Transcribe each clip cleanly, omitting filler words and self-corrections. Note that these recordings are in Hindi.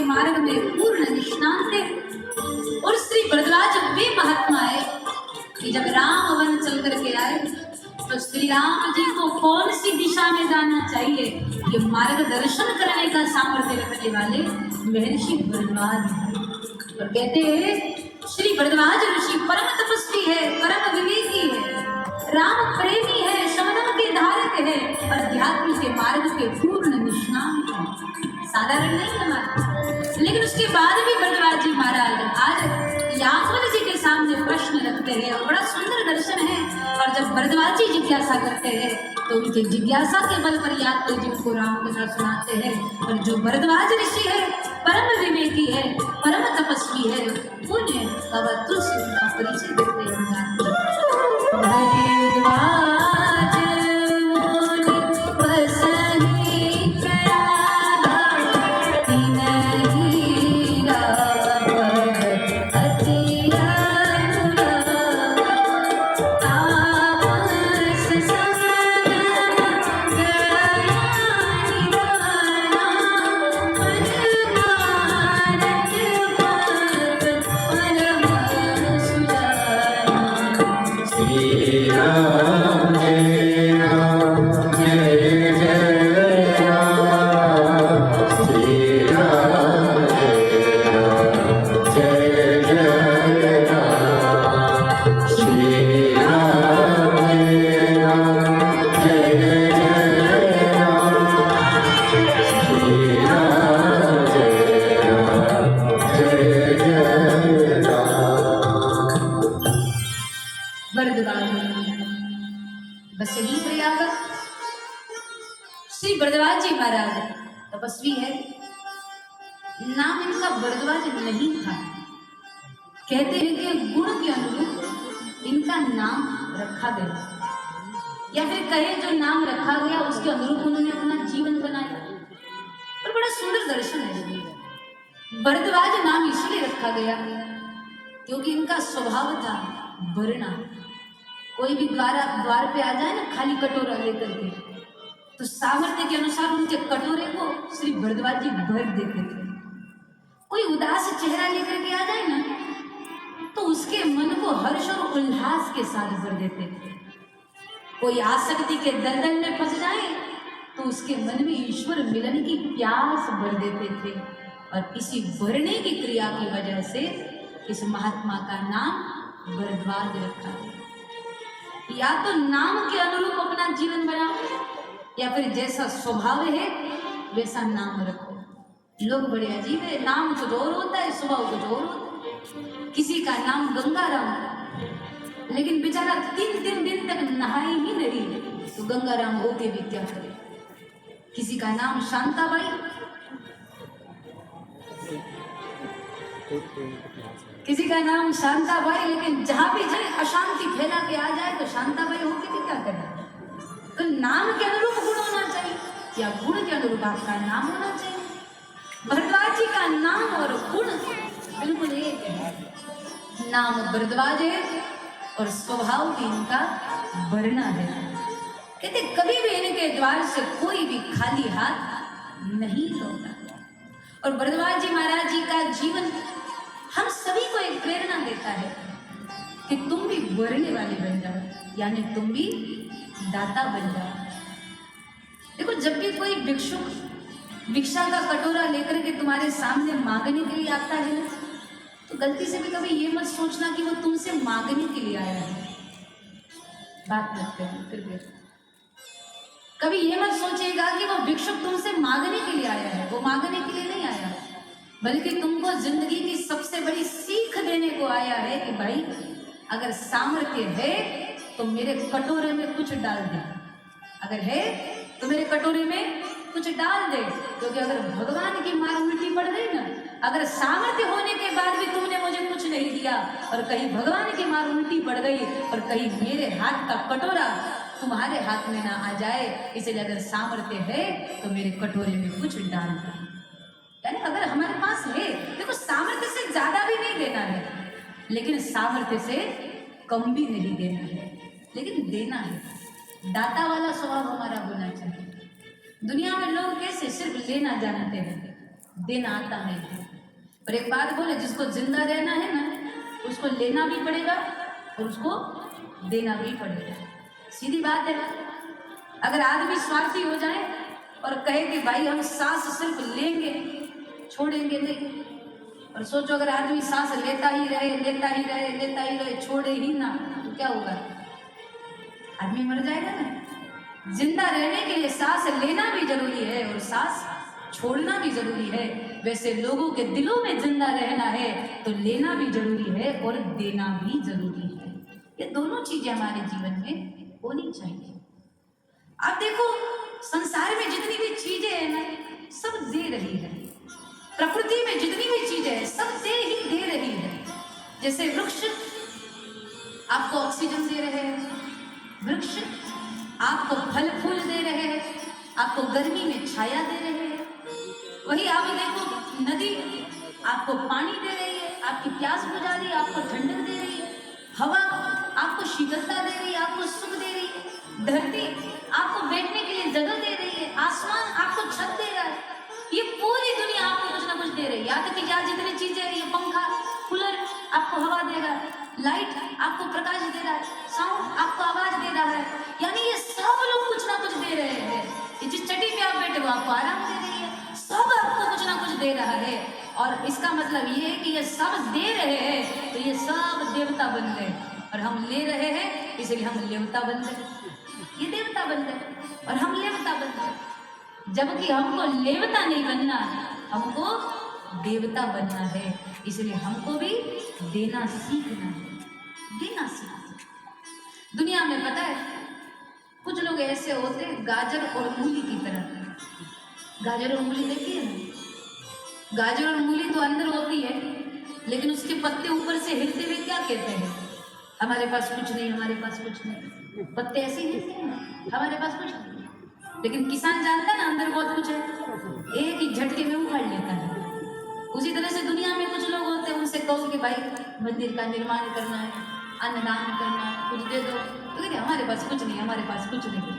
मार्ग में पूर्ण निष्णात थे। और श्री भरद्वाज वे महात्मा है कि जब राम वन चल करके आए तो श्री राम जी को कौन सी दिशा में जाना चाहिए ये मार्गदर्शन करने का सामर्थ्य रखने वाले महर्षि भरद्वाज। और कहते हैं श्री भरद्वाज ऋषि परम तपस्वी है, परम विवेकी है, राम प्रेमी है, शमनम के धारक है, अध्यात्म के मार्ग के पूर्ण निष्णात है। साधारण नहीं हमारा। लेकिन उसके बाद भी भरद्वाज जी महाराज आज याज्ञवल्क्य जी के सामने प्रश्न रखते हैं और बड़ा सुंदर दर्शन है। और जब भरद्वाज जी जिज्ञासा करते हैं तो उनके जिज्ञासा के बल पर याज्ञवल्क्य जी उनको राम कथा सुनाते हैं। और जो भरद्वाज ऋषि है, परम विवेकी है, परम तपस्वी है, पुण्य बाबा तुलसी का परिचय देते हैं। बस यही प्रयाग श्री भरद्वाज जी महाराज तपस्वी है। नाम इनका भरद्वाज नहीं था। कहते हैं कि गुण के अनुरूप इनका नाम रखा गया, या फिर कहे जो नाम रखा गया उसके अनुरूप उन्होंने अपना जीवन बनाया। और बड़ा सुंदर दर्शन है। भरद्वाज नाम इसलिए रखा गया क्योंकि इनका स्वभाव था भरना। कोई भी द्वार पे आ जाए ना खाली कटोरा लेकर के, तो सामर्थ्य के अनुसार उनके कटोरे को श्री भरद्वाज जी भर देते थे। कोई उदास चेहरा लेकर के आ जाए ना तो उसके मन को हर्ष और उल्लास के साथ भर देते थे। कोई आसक्ति के दलदल में फंस जाए तो उसके मन में ईश्वर मिलन की प्यास भर देते थे। और इसी भरने की क्रिया की वजह से इस महात्मा का नाम भरद्वाज रखा गया। या तो नाम के अनुरूप अपना जीवन बनाओ, या फिर जैसा स्वभाव है वैसा नाम रखो। लोग बड़े अजीब है, नाम कुछ और होता है, स्वभाव कुछ और होता है। किसी का नाम गंगाराम, लेकिन बेचारा 3 दिन तक नहाई ही नहीं तो गंगाराम होके भी क्या करे। किसी का नाम शांताबाई, किसी का नाम शांताबाई, लेकिन जहां भी जाए अशांति फैला के आ जाए तो शांताबाई होके भी क्या करे। तो नाम के अनुरूप गुण होना चाहिए या गुण के अनुरूप आपका नाम होना चाहिए। भरद्वाज जी का नाम और गुण बिल्कुल एक है। नाम भरद्वाज है और स्वभाव भी इनका भरना है। कहते कभी भी इनके द्वार से कोई भी खाली हाथ नहीं लौटा। और भरद्वाज जी महाराज जी का जीवन हम सभी को एक प्रेरणा देता है कि तुम भी भरने वाले बन जाओ, यानी तुम भी दाता बन जाओ। देखो जब भी कोई भिक्षुक भिक्षा का कटोरा लेकर के तुम्हारे सामने मांगने के लिए आता है ना, तो गलती से भी कभी ये मत सोचना कि वो तुमसे मांगने के लिए आया है। बात करते हैं फिर कभी ये मत सोचिएगा कि वो भिक्षुक तुमसे मांगने के लिए आया है। वो मांगने के लिए नहीं आया, बल्कि तुमको जिंदगी की सबसे बड़ी सीख देने को आया है कि भाई अगर सामर्थ्य है तो मेरे कटोरे में कुछ डाल दे, अगर है तो मेरे कटोरे में कुछ डाल दे। क्योंकि अगर भगवान की मार उल्टी पड़ गई ना, अगर सामर्थ्य होने के बाद भी तुमने मुझे कुछ नहीं दिया और कहीं भगवान की मार उल्टी पड़ गई और कहीं मेरे हाथ का कटोरा तुम्हारे हाथ में ना आ जाए, इसलिए अगर सामर्थ्य है तो मेरे कटोरे में कुछ डाल दे। यानी अगर हमारे पास है, देखो सामर्थ्य से ज्यादा भी नहीं देना है, लेकिन सामर्थ्य से कम भी नहीं देना है, लेकिन देना है। दाता वाला स्वभाव हमारा होना चाहिए। दुनिया में लोग कैसे सिर्फ लेना जानते हैं, देना आता नहीं। और एक बात बोले, जिसको जिंदा रहना है ना, उसको लेना भी पड़ेगा और उसको देना भी पड़ेगा। सीधी बात है। अगर आदमी स्वार्थी हो जाए और कहे कि भाई हम सांस सिर्फ लेंगे छोड़ेंगे नहीं, और सोचो अगर आदमी सांस लेता ही रहे लेता ही रहे लेता ही रहे छोड़े ही ना, तो क्या होगा? आदमी मर जाएगा ना। जिंदा रहने के लिए सांस लेना भी जरूरी है और सांस छोड़ना भी जरूरी है। वैसे लोगों के दिलों में जिंदा रहना है तो लेना भी जरूरी है और देना भी जरूरी है। ये दोनों चीजें हमारे जीवन में होनी चाहिए। आप देखो संसार में जितनी भी चीजें हैं ना, सब दे रही है। प्रकृति में जितनी भी चीजें हैं सब दे रही है। जैसे वृक्ष आपको ऑक्सीजन दे रहे हैं, वृक्ष आपको फल फूल दे रहे हैं, आपको गर्मी में छाया दे रहे हैं। वही आप देखो नदी आपको पानी दे रही है, आपकी प्यास बुझा रही है, आपको ठंडक दे रही है। हवा आपको शीतलता दे रही है, आपको सुख दे रही है। धरती आपको बैठने के लिए जगह दे रही है। आसमान आपको छत दे रहा है। ये पूरी दुनिया आपको कुछ ना कुछ दे रही है। यहाँ तक कि यहाँ जितनी चीजें, ये पंखा कूलर आपको हवा दे रहा है, लाइट आपको प्रकाश दे रहा है, साउंड आपको आवाज दे रहा है। यानी ये सब लोग कुछ ना कुछ दे रहे हैं। ये जिस चटी पे आप बैठे हो आपको आराम दे रही है, सब आपको कुछ ना कुछ दे रहा है। और इसका मतलब ये है कि ये सब दे रहे हैं तो ये सब देवता बन गए, और हम ले रहे हैं इसलिए हम देवता बन गए। ये देवता बन गए और हम लेवता बन गए, जबकि हमको लेवता नहीं बनना, हमको देवता बनना है। इसलिए हमको भी देना सीखना है, देना सीखना। दुनिया में पता है कुछ लोग ऐसे होते हैं गाजर और मूली की तरह। गाजर और मूली देखिए ना, गाजर और मूली तो अंदर होती है, लेकिन उसके पत्ते ऊपर से हिलते हुए क्या कहते हैं? हमारे पास कुछ नहीं, हमारे पास कुछ नहीं। पत्ते ऐसे ही हिलते हैं ना, हमारे पास कुछ नहीं। लेकिन किसान जानता है ना अंदर बहुत कुछ है, एक ही झटके में उखाड़ लेता है। उसी तरह से दुनिया में कुछ लोग होते हैं, उनसे कहो कि भाई मंदिर का निर्माण करना है, अन्नदान करना है, कुछ दे दो, तो कहते हमारे पास कुछ नहीं, हमारे पास कुछ नहीं।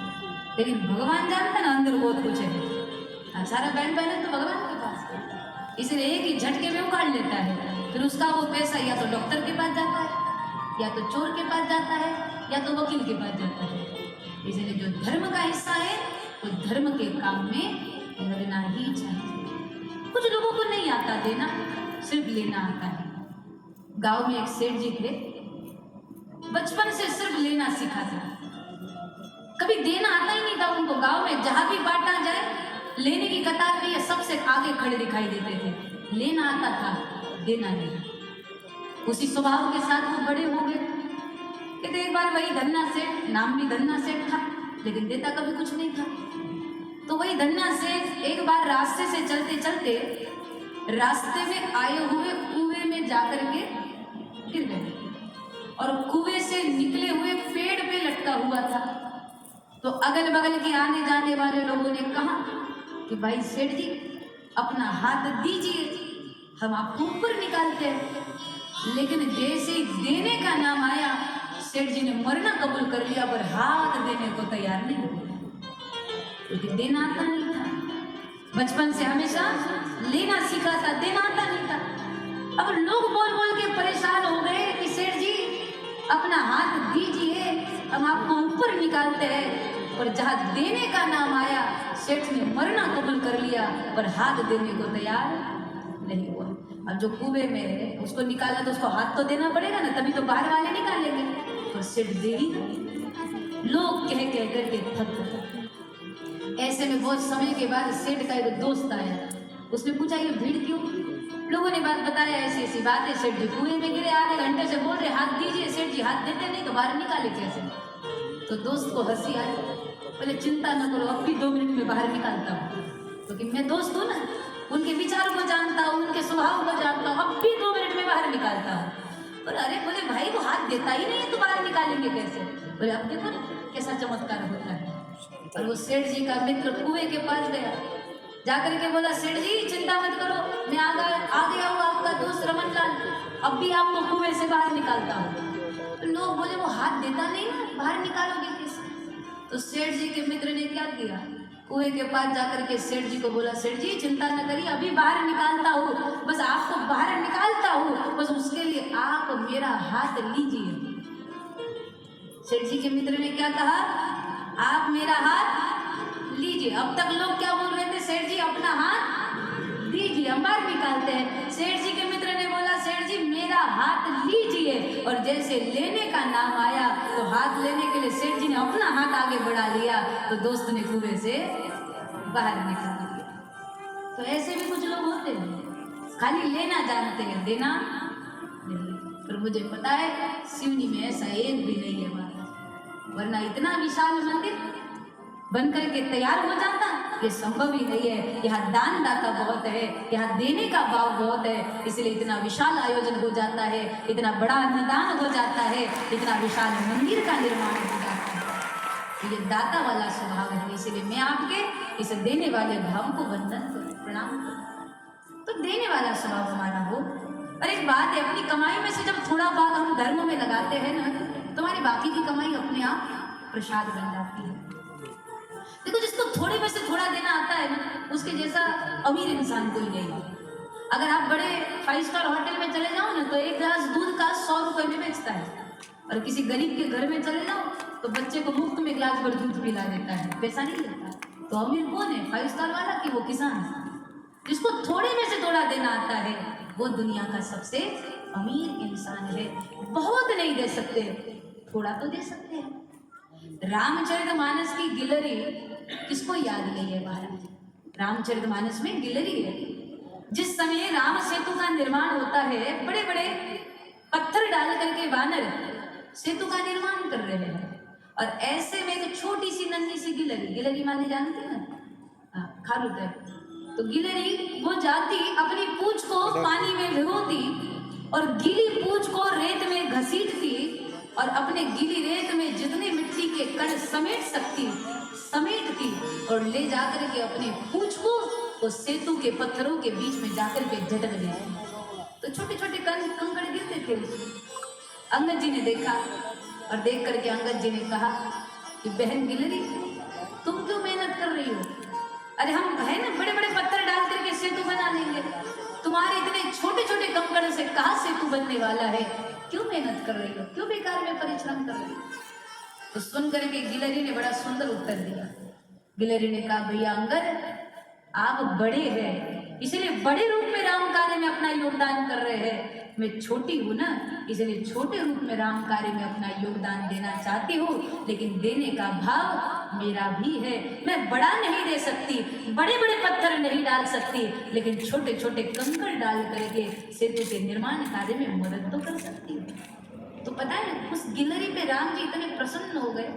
लेकिन भगवान जानता है ना अंदर बहुत कुछ है। सारा बैंक बैलेंस तो भगवान के पास है, इसलिए एक ही झटके में उखाड़ लेता है। फिर उसका वो पैसा या तो डॉक्टर के पास जाता है, या तो चोर के पास जाता है, या तो वकील के पास जाता है। इसलिए जो धर्म का हिस्सा है वो धर्म के काम में लगना ही चाहिए। कुछ लोगों को नहीं आता देना, सिर्फ लेना आता है। गांव में एक सेठ जी थे, बचपन से सिर्फ लेना सीखा था, कभी देना आता ही नहीं था उनको। गांव में जहां भी बांटा जाए लेने की कतार में ये सबसे आगे खड़े दिखाई देते थे। लेना आता था, देना नहीं। उसी स्वभाव के साथ वो बड़े हो गए। कहते एक बार वही धन्ना सेठ, नाम भी धन्ना सेठ था, लेकिन देता कभी कुछ नहीं था। तो वही धन्ना सेठ एक बार रास्ते से चलते चलते रास्ते में आए हुए कुएं में जाकर के गिर गए, और कुएं से निकले हुए पेड़ पे लटका हुआ था। तो अगल बगल के आने जाने वाले लोगों ने कहा कि भाई सेठ जी अपना हाथ दीजिए, हम आपको ऊपर निकालते हैं। लेकिन जैसे ही देने का नाम आया, सेठ जी ने मरना कबूल कर लिया, पर हाथ देने को तैयार नहीं हुए, क्योंकि देना आता नहीं था। बचपन से हमेशा लेना सीखा था, देना आता नहीं था। अब लोग बोल बोल के परेशान हो गए कि सेठ जी अपना हाथ दीजिए, हम आपको ऊपर निकालते हैं। और जहां देने का नाम आया, सेठ ने मरना कबूल कर लिया, पर हाथ देने को तैयार नहीं हुआ। अब जो कुएं में है उसको निकालना तो उसको हाथ तो देना पड़ेगा ना, तभी तो बाहर वाले निकालेंगे। तो सेठ दे ही लोग कह कह करके थक गए। ऐसे में बहुत समय के बाद सेठ का एक दोस्त आया, उसने पूछा ये भीड़ क्यों? लोगों ने बात बताया, ऐसी ऐसी बात है। सेठ जी कुएं में गिरे, आधे घंटे से बोल रहे हाथ दीजिए। सेठ जी हाथ देते नहीं तो बाहर निकाले कैसे? तो दोस्त को हंसी आई, बोले चिंता न करो, अब भी 2 मिनट में बाहर निकालता हूँ, क्योंकि मैं दोस्त हूँ ना, उनके विचार को जानता हूँ, उनके स्वभाव को जानता हूँ, अब भी 2 मिनट में बाहर निकालता हूँ। और अरे बोले भाई वो हाथ देता ही नहीं है तो बाहर निकालेंगे कैसे? बोले अब देखो ना कैसा चमत्कार होता है। और वो सेठ जी का मित्र कुएं के पास गया, जाकर के बोला सेठ जी चिंता मत करो, मैं आ गया हूँ, आपका दोस्त रमनलाल, अब भी आपको कुएं से बाहर निकालता हूँ। तो लोग बोले वो हाथ देता नहीं ना, बाहर निकालोगे कैसे? तो सेठ जी के मित्र ने क्या किया, कुएं के पास जाकर के सेठ जी को बोला सेठ जी चिंता न करिए, अभी बाहर निकालता हूँ, बस आपको बाहर निकालता हूँ, बस उसके लिए आप मेरा हाथ लीजिए। सेठ जी के मित्र ने क्या कहा, आप मेरा हाथ लीजिए। अब तक लोग क्या बोल रहे थे, सेठ जी अपना हाथ दीजिए, हम बाहर निकालते हैं। सेठ जी के मित्र ने बोला सेठ जी मेरा हाथ लीजिए, और जैसे लेने का नाम आया तो हाथ लेने के लिए सेठ जी ने अपना हाथ आगे बढ़ा लिया, तो दोस्त ने कुएं से बाहर निकाल दिया। तो ऐसे भी कुछ लोग होते हैं, खाली लेना जानते हैं, देना नहीं। पर मुझे पता है सिवनी में ऐसा एक भी नहीं है महाराज, वरना इतना विशाल मंदिर बनकर के तैयार हो जाता, ये संभव ही नहीं है। यहाँ दान दाता बहुत है, यहाँ देने का भाव बहुत है, इसलिए इतना विशाल आयोजन हो जाता है, इतना बड़ा अन्नदान हो जाता है, इतना विशाल मंदिर का निर्माण हो जाता है। तो ये दाता वाला स्वभाव है, इसलिए मैं आपके इस देने वाले भाव को वंदन करूं, प्रणाम करूं। तो देने वाला स्वभाव हमारा हो। और एक बात है, अपनी कमाई में से जब थोड़ा भाग हम धर्म में लगाते हैं ना, तो हमारी बाकी की कमाई अपने आप प्रसाद बन जाती है। देखो जिसको थोड़े में से थोड़ा देना आता है ना, उसके जैसा अमीर इंसान कोई नहीं है। अगर आप बड़े 5 स्टार होटल में चले जाओ ना, तो एक गिलास दूध का 100 रुपए में बेचता है, और किसी गरीब के घर में चले जाओ तो बच्चे को मुफ्त में गिलास भर दूध पिला देता है, पैसा नहीं लेता। तो अमीर कौन है, 5 स्टार वाला कि वो किसान? जिसको थोड़े में से थोड़ा देना आता है वो दुनिया का सबसे अमीर इंसान है। बहुत नहीं दे सकते, थोड़ा तो दे सकते हैं। रामचरितमानस की गिलहरी किसको याद नहीं है महाराज? रामचरितमानस में गिलहरी है। जिस समय राम सेतु का निर्माण होता है, बड़े बड़े पत्थर डाल करके वानर सेतु का निर्माण कर रहे हैं, और ऐसे में एक छोटी सी नन्ही सी गिलहरी माने जानते हैं ना, खारुत है, तो गिलहरी वो जाती, अपनी पूंछ को पानी में भिगोती और गीली पूंछ को रेत में घसीटती, और अपने गीली रेत में जितने मिट्टी के कण समेट सकती समेटती, और ले जाकर के अपने पूंछ को वो सेतु के पत्थरों के बीच में जाकर के झटक देती। तो छोटे छोटे कंकड़ गिरते थे उसमें। अंगद जी ने देखा, और देख करके अंगद जी ने कहा कि बहन गिलहरी तुम क्यों मेहनत कर रही हो? अरे हम है ना बड़े बड़े पत्थर डाल करके सेतु बना लेंगे, तुम्हारे इतने छोटे छोटे कंकड़ से कहाँ सेतु बनने वाला है? क्यों मेहनत कर रही हो, क्यों बेकार में परिश्रम कर रही हो? तो सुन करके गिलहरी ने बड़ा सुंदर उत्तर दिया। गिलहरी ने कहा भैया अंगद आप बड़े हैं, इसलिए बड़े रूप में राम कार्य में अपना योगदान कर रहे हैं। मैं छोटी हूँ ना, इसलिए छोटे रूप में राम कार्य में अपना योगदान देना चाहती हूँ, लेकिन देने का भाव मेरा भी है। मैं बड़ा नहीं दे सकती, बड़े बड़े पत्थर नहीं डाल सकती, लेकिन छोटे छोटे कंकड़ डाल करके सेतु के निर्माण कार्य में मदद तो कर सकती हूँ। तो पता है उस गिलहरी पे राम जी इतने प्रसन्न हो गए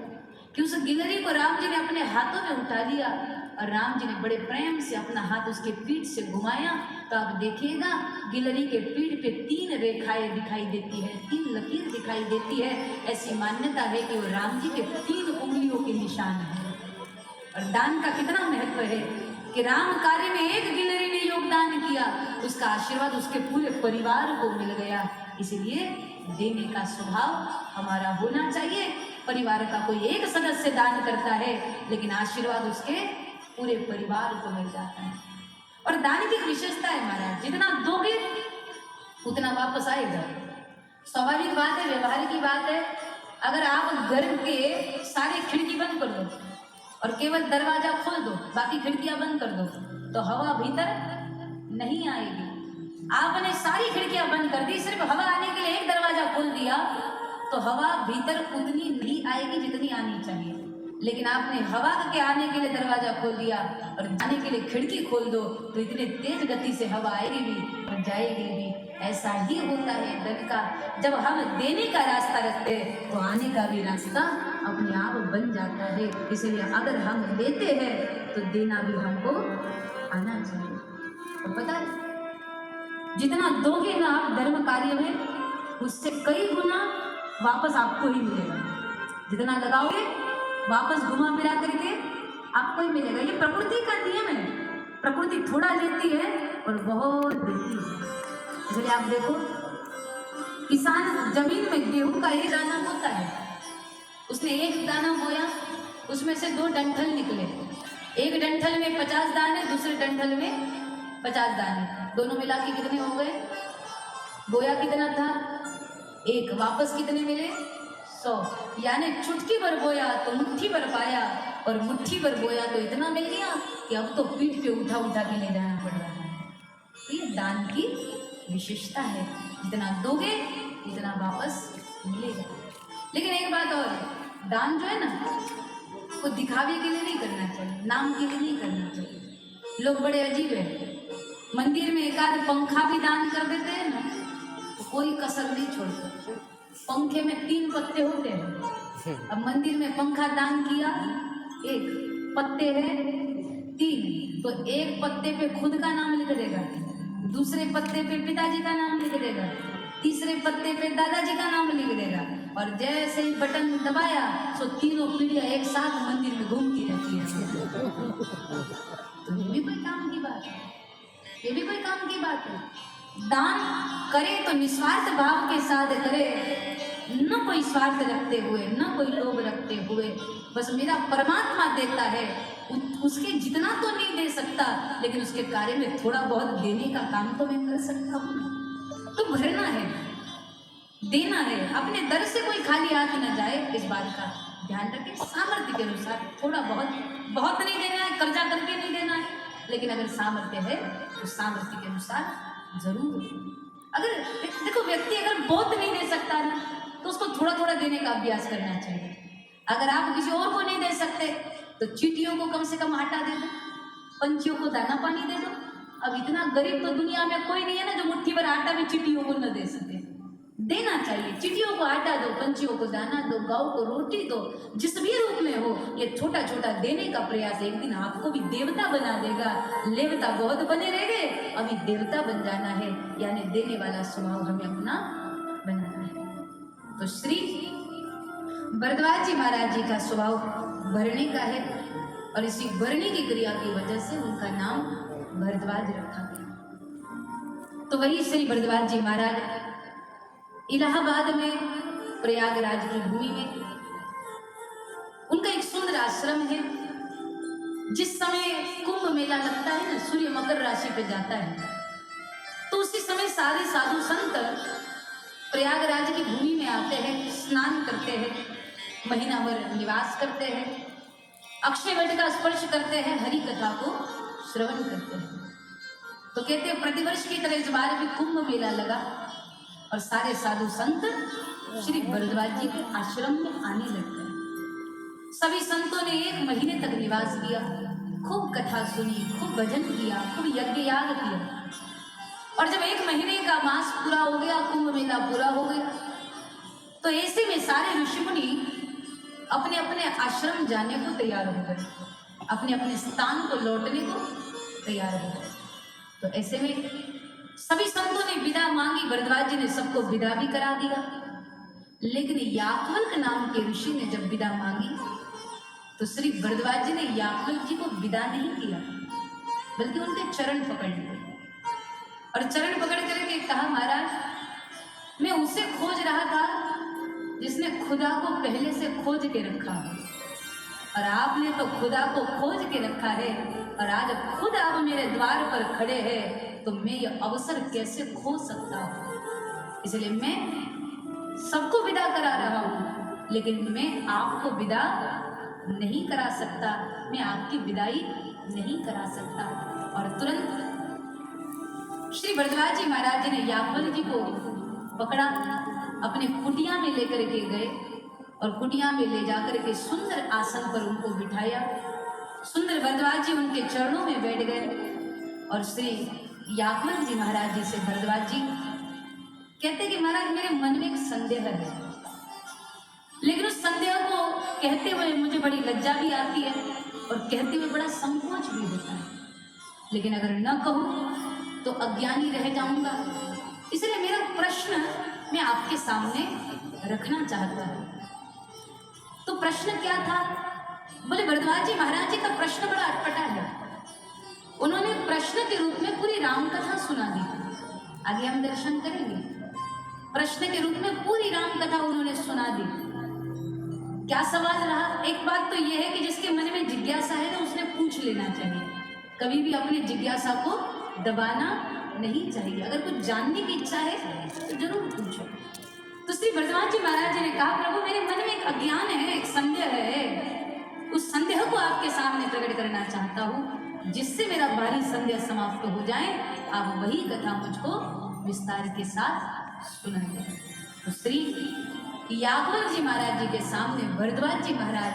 कि उस गिलहरी को राम जी ने अपने हाथों में उठा लिया, और राम जी ने बड़े प्रेम से अपना हाथ उसके पीठ से घुमाया। तो आप देखिएगा गिलहरी के पीठ पे 3 रेखाएं दिखाई देती है, 3 लकीर दिखाई देती है। ऐसी मान्यता है कि वो राम जी के 3 उंगलियों के निशान है। और दान का कितना महत्व है कि राम कार्य में एक गिलहरी ने योगदान किया, उसका आशीर्वाद उसके पूरे परिवार को मिल गया। इसलिए देने का स्वभाव हमारा होना चाहिए। परिवार का कोई एक सदस्य दान करता है, लेकिन आशीर्वाद उसके पूरे परिवार को मिल जाता है। और दान की एक विशेषता है महाराज, जितना दोगे उतना वापस आएगा। स्वाभाविक बात है, व्यवहार की बात है। अगर आप घर के सारे खिड़की बंद कर दो और केवल दरवाजा खोल दो, बाकी खिड़कियां बंद कर दो, तो हवा भीतर नहीं आएगी। आपने सारी खिड़कियां बंद कर दी, सिर्फ हवा आने के लिए एक दरवाजा खोल दिया, तो हवा भीतर उतनी नहीं आएगी जितनी आनी चाहिए। लेकिन आपने हवा के आने के लिए दरवाजा खोल दिया और जाने के लिए खिड़की खोल दो तो इतने तेज गति से हवा आएगी भी और जाएगी भी। ऐसा ही होता है धन का, जब हम देने का रास्ता रखते हैं तो आने का भी रास्ता अपने आप बन जाता है। इसलिए अगर हम देते हैं तो देना भी हमको आना चाहिए। तो पता है, जितना दोगे ना आप धर्म कार्य में, उससे कई गुना वापस आपको ही मिलेगा। जितना लगाओगे वापस घुमा फिरा करके आपको ही मिलेगा। ये प्रकृति का नियम है। प्रकृति थोड़ा देती है और बहुत देती है। इसलिए आप देखो, किसान जमीन में गेहूं का एक दाना बोता है, उसने एक दाना बोया, उसमें से 2 डंठल निकले। एक डंठल में 50 दाने, दूसरे डंठल में 50 दाने, दोनों मिला के कितने हो गए? बोया कितना था? 1, वापस कितने मिले? 100। यानी चुटकी भर बोया तो मुट्ठी भर पाया, और मुट्ठी भर बोया तो इतना मिल गया कि अब तो पीठ पे उठा उठा के ले जाना पड़ रहा है। ये दान की विशेषता है, जितना दोगे उतना वापस मिलेगा। लेकिन एक बात और, दान जो है ना, वो दिखावे के लिए नहीं करना चाहिए, नाम के लिए नहीं करना चाहिए। लोग बड़े अजीब है, मंदिर में एक आध पंखा भी दान कर देते हैं ना, तो कोई कसर नहीं छोड़ते। पंखे में 3 पत्ते होते हैं, अब मंदिर में पंखा दान किया, 1 पत्ते है 3, तो 1 पत्ते पे खुद का नाम लिख देगा, दूसरे पत्ते पे पिताजी का नाम लिख देगा, तीसरे पत्ते पे दादाजी का नाम लिख देगा, और जैसे ही बटन दबाया तो तीनों पीढ़ियां एक साथ मंदिर में घूमती रहती है। तो ये भी कोई काम की बात है? ये भी कोई काम की बात है? दान करे तो निस्वार्थ भाव के साथ करे, न कोई स्वार्थ रखते हुए, न कोई लोभ रखते हुए। बस मेरा परमात्मा देता है, उसके जितना तो नहीं दे सकता, लेकिन उसके कार्य में थोड़ा बहुत देने का काम तो मैं कर सकता हूँ। तो भरना है, देना है, अपने दर से कोई खाली हाथ न जाए, इस बात का ध्यान रखें। सामर्थ्य के अनुसार थोड़ा बहुत नहीं देना है, कर्जा करके नहीं देना है, लेकिन अगर सामर्थ्य है तो सामर्थ्य के अनुसार जरूर। अगर देखो, व्यक्ति अगर बहुत नहीं दे सकता ना, तो उसको थोड़ा थोड़ा देने का अभ्यास करना चाहिए। अगर आप किसी और को नहीं दे सकते तो चींटियों को कम से कम आटा दे दो, पंछियों को दाना पानी दे दो। अब इतना गरीब तो दुनिया में कोई नहीं है ना जो मुट्ठी भर आटा भी चींटियों को न दे सके। देना चाहिए, चींटियों को आटा दो, पंछियों को दाना दो, गाँव को रोटी दो, जिस भी रूप में हो। ये छोटा छोटा देने का प्रयास एक दिन आपको भी देवता बना देगा। लेवता बहुत बने रह गए, अभी देवता बन जाना है, यानी देने वाला स्वभाव हमें अपना बनाना है। तो श्री भरद्वाज जी महाराज जी का स्वभाव भरने का है, और इसी भरने की क्रिया की वजह से उनका नाम भरद्वाज रखा गया। तो वही श्री भरद्वाज जी महाराज इलाहाबाद में, प्रयागराज की भूमि में, उनका एक सुंदर आश्रम है। जिस समय कुंभ मेला लगता है ना, सूर्य मकर राशि पे जाता है, तो उसी समय सारे साधु संत प्रयागराज की भूमि में आते हैं, स्नान करते हैं, महीना भर निवास करते हैं, अक्षय वट का स्पर्श करते हैं, हरि कथा को श्रवण करते हैं। तो कहते हैं प्रतिवर्ष की तरह इस बार भी कुंभ मेला लगा और सारे साधु संत श्री भरद्वाज जी के आश्रम में आने लग गए। सभी संतों ने 1 महीने तक निवास किया, खूब कथा सुनी, खूब भजन किया, खूब यज्ञ याग किया। और जब 1 महीने का मास पूरा हो गया, कुंभ मेला पूरा हो गया, तो ऐसे में सारे ऋषि मुनि अपने अपने आश्रम जाने को तैयार हो गए, अपने अपने स्थान को लौटने को तैयार हो गए। तो ऐसे में सभी संतों ने विदा मांगी, भरद्वाज जी ने सबको विदा भी करा दिया। लेकिन याज्ञवल्क्य नाम के ऋषि ने जब विदा मांगी, तो श्री भरद्वाज जी ने याज्ञवल्क्य जी को विदा नहीं किया, बल्कि उनके चरण पकड़ लिए और चरण पकड़ करके कहा, महाराज मैं उसे खोज रहा था जिसने खुदा को पहले से खोज के रखा है, और आपने तो खुदा को खोज के रखा है, और आज खुद आप मेरे द्वार पर खड़े हैं, तो मैं ये अवसर कैसे खो सकता हूँ। इसलिए मैं सबको विदा करा रहा हूँ, लेकिन मैं आपको विदा नहीं करा सकता, मैं आपकी विदाई नहीं करा सकता। और तुरंत श्री भरद्वाज जी महाराज जी ने याज्ञवल्क्य जी को पकड़ा, अपने कुटिया में लेकर के गए और कुटिया में ले जाकर के सुंदर आसन पर उनको बिठाया। सुंदर भरद्वाज जी उनके चरणों में बैठ गए और श्री याग्वल जी महाराज जी से भरद्वाज जी कहते कि महाराज मेरे मन में एक संदेह है, लेकिन उस संदेह को कहते हुए मुझे बड़ी लज्जा भी आती है और कहते हुए बड़ा संकोच भी होता है, लेकिन अगर न कहूँ तो अज्ञानी रह जाऊंगा, इसलिए मेरा प्रश्न मैं आपके सामने रखना चाहता हूँ। तो प्रश्न क्या था? बोले भरद्वाज जी महाराज जी का प्रश्न बड़ा अटपटा है। उन्होंने प्रश्न के रूप में पूरी राम कथा सुना दी। आगे हम दर्शन करेंगे। प्रश्न के रूप में पूरी राम कथा उन्होंने सुना दी। क्या सवाल रहा? एक बात तो यह है कि जिसके मन में जिज्ञासा है ना उसने पूछ लेना चाहिए। कभी भी अपनी जिज्ञासा को दबाना नहीं चाहिए। अगर कुछ जानने की इच्छा है तो जरूर पूछो। तो श्री भरद्वाज जी महाराज जी ने कहा प्रभु मेरे मन में एक अज्ञान है, एक संदेह है, उस संदेह को आपके सामने प्रकट करना चाहता हूँ, जिससे मेरा भारी संदेह समाप्त हो जाए। आप वही कथा मुझको विस्तार के साथ सुनाइए। तो श्री याग्वल जी महाराज जी के सामने भरद्वाज जी महाराज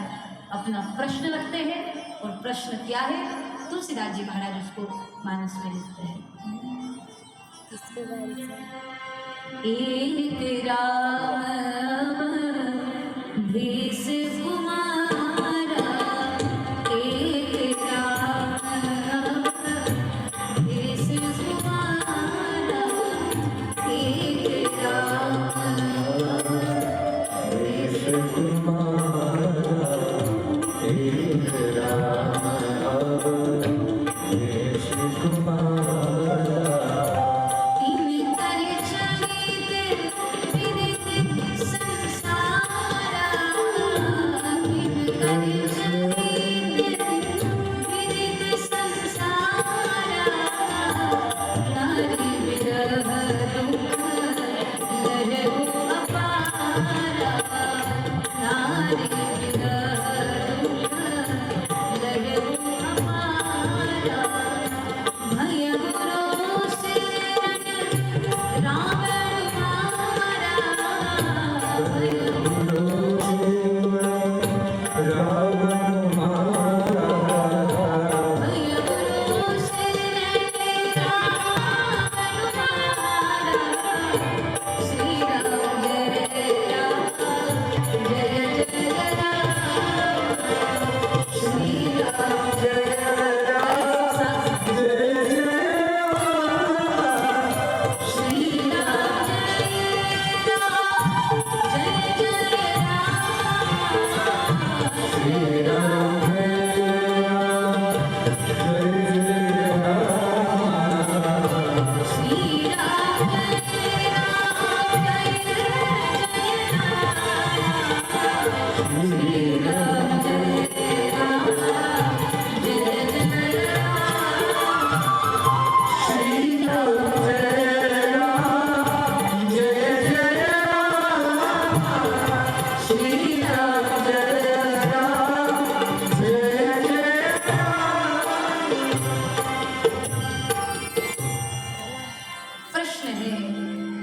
अपना प्रश्न रखते हैं और प्रश्न क्या है तुलसीदास जी महाराज उसको मानस में लिखते हैं। एक राम भेष कुमारा, एक राम भेष कुमारा, एक राम भेष कुमारा,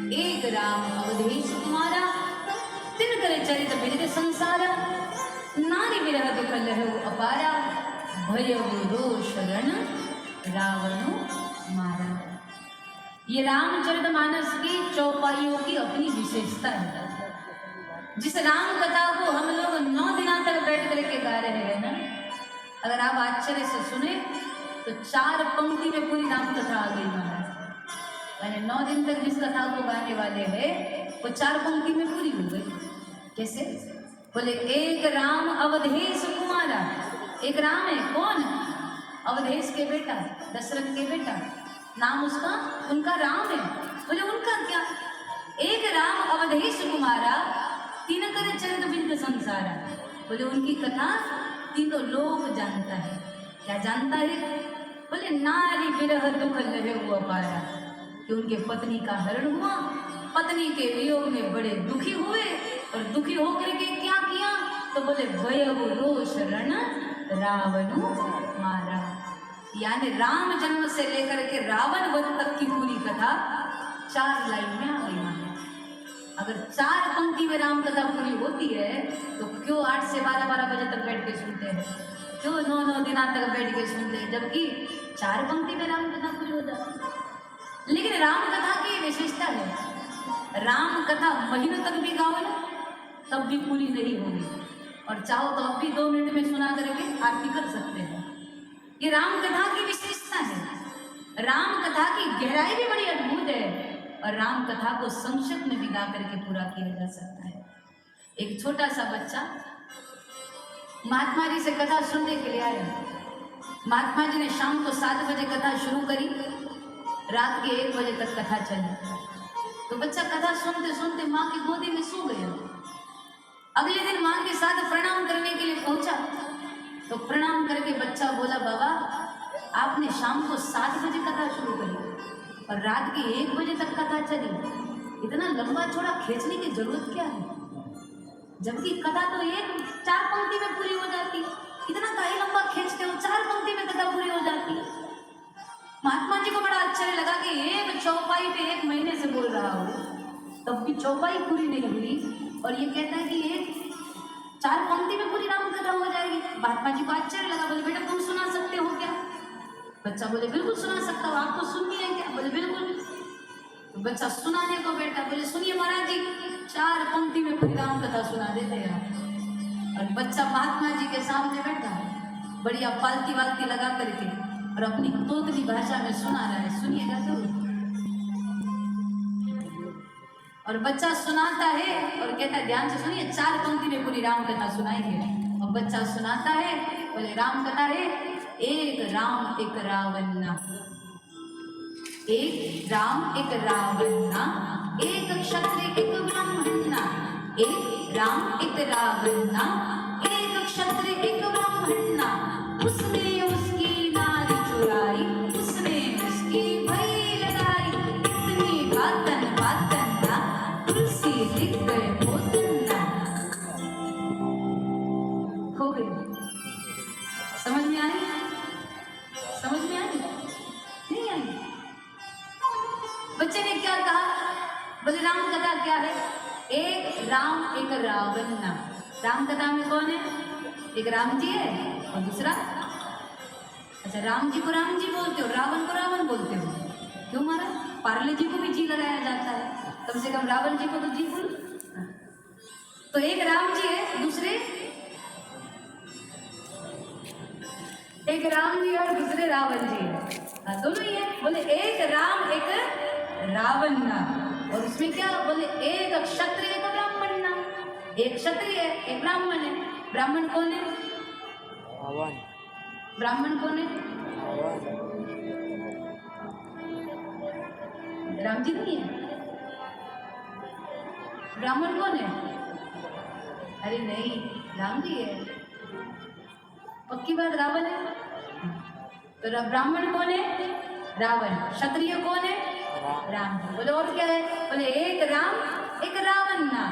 एक राम भेष कुमारा। ये रामचरितमानस की चौपाइयों की अपनी विशेषता है। जिस राम कथा को हम लोग 9 दिनों तक बैठ करके गा रहे हैं ना, अगर आप आश्चर्य से सुने तो 4 पंक्ति में पूरी राम कथा आ गई महाराज। मैंने 9 दिन तक जिस कथा को गाने वाले हैं वो 4 पंक्ति में पूरी हो गई। कैसे? बोले एक राम अवधेश कुमारा। एक राम है, कौन? अवधेश के बेटा, दशरथ के बेटा, नाम उसका, उनका राम है। बोले उनका क्या? एक राम अवधेश कुमारा, तीन कर चरित बिंद संसारा। बोले उनकी कथा तीनों लोग जानता है। क्या जानता है? बोले नारी विरह दुख लहे हुआ पाया, कि उनके पत्नी का हरण हुआ, पत्नी के वियोग में बड़े दुखी हुए और दुखी होकर के क्या किया? तो बोले भयहु रोष रण रावणु मारा। यानी राम जन्म से लेकर के रावण वध तक की पूरी कथा 4 लाइन में आ गई। अगर 4 पंक्ति में राम कथा पूरी होती है तो क्यों 8 से 12 बजे तक बैठ के सुनते हैं, क्यों 9 दिन तक बैठ के सुनते हैं, जबकि 4 पंक्ति में राम कथा पूरी हो जाती है। लेकिन राम कथा की विशेषता है, राम कथा महीनों तक भी गाओ ना तब भी पूरी नहीं होगी, और चाहो तो अब भी 2 मिनट में सुना करके आरती कर सकते हैं। ये राम कथा की विशेषता है। राम कथा की गहराई भी बड़ी अद्भुत है, और राम कथा को संक्षिप्त में भी गा करके पूरा किया जा सकता है। एक छोटा सा बच्चा महात्मा जी से कथा सुनने के लिए आया। महात्मा जी ने शाम को 7 बजे कथा शुरू करी, रात के 1 बजे तक कथा चली। तो बच्चा कथा सुनते सुनते माँ की गोदी में सो गया। अगले दिन माँ के साथ प्रणाम करने के लिए पहुंचा, तो प्रणाम करके बच्चा बोला, बाबा आपने शाम को 7 बजे कथा शुरू करी और रात के 1 बजे तक कथा चली, इतना लंबा चौड़ा खींचने की जरूरत क्या है, जबकि कथा तो 4 पंक्ति में पूरी हो जाती, इतना काहे लंबा खींचते हो, 4 पंक्ति में कथा पूरी हो जाती। महात्मा जी को बड़ा आश्चर्य लगा कि एक चौपाई पे 1 महीने से बोल रहा हो, तब भी चौपाई पूरी नहीं हुई, और ये कहता है कि 4 पंक्ति में पूरी राम कथा हो जाएगी। महात्मा जी को आश्चर्य लगा, बोले बेटा तुम सुना सकते हो क्या? बच्चा बोले बिल्कुल सुना सकता हूँ, आपको सुननी है क्या? बोले बिल्कुल। तो बच्चा सुनाने को बैठा, बोले सुनिए महाराज जी, 4 पंक्ति में पूरी राम कथा सुना देते हैं आप। और बच्चा महात्मा जी के सामने बैठा, बढ़िया पालती वालती लगा करके और अपनी तोतली भाषा में सुना रहा है, सुनिएगा जरूर। और बच्चा सुनाता है और कहता है ध्यान से सुनिए, 4 पंक्ति में पूरी राम कथा सुनाएंगे। और बच्चा सुनाता है, बोले राम कथा है, एक राम एक रावण ना, एक राम एक रावण ना, एक क्षत्रिय एक ब्राह्मण ना, एक राम एक रावण ना, एक क्षत्रिय एक ब्राह्मण ना, उसने उसकी नारी चुराई, उसने उसकी भई लगाई, इतनी बातन बातन ना, तुलसी लिख गए पोतन ना। हो गई, समझ में आई? समझ में आई? नहीं आई? बच्चे ने क्या कहा? बोले राम कथा क्या है? एक राम एक रावण ना। राम कथा में कौन है? एक राम जी है और दूसरा, अच्छा राम जी को राम जी बोलते हो, रावण को रावण बोलते हो, क्यों महाराज? पार्ले जी को भी जी लगाया जाता है, कम से कम रावण जी को तो जी बोलो। तो एक राम जी है, दूसरे एक राम जी और दूसरे रावण जी है, दोनों ही है। बोले एक राम एक रावण ना, और उसमें क्या? बोले एक क्षत्रिय एक ब्राह्मण ना, एक क्षत्रिय है एक ब्राह्मण है। ब्राह्मण कौन है? रावण। ब्राह्मण कौन है? राम जी नहीं है। ब्राह्मण कौन है? अरे नहीं, राम जी है, पक्की बात, रावण है। तो ब्राह्मण कौन है? रावण। क्षत्रिय कौन है? राम जी। बोले और क्या है? बोले एक राम एक रावण ना,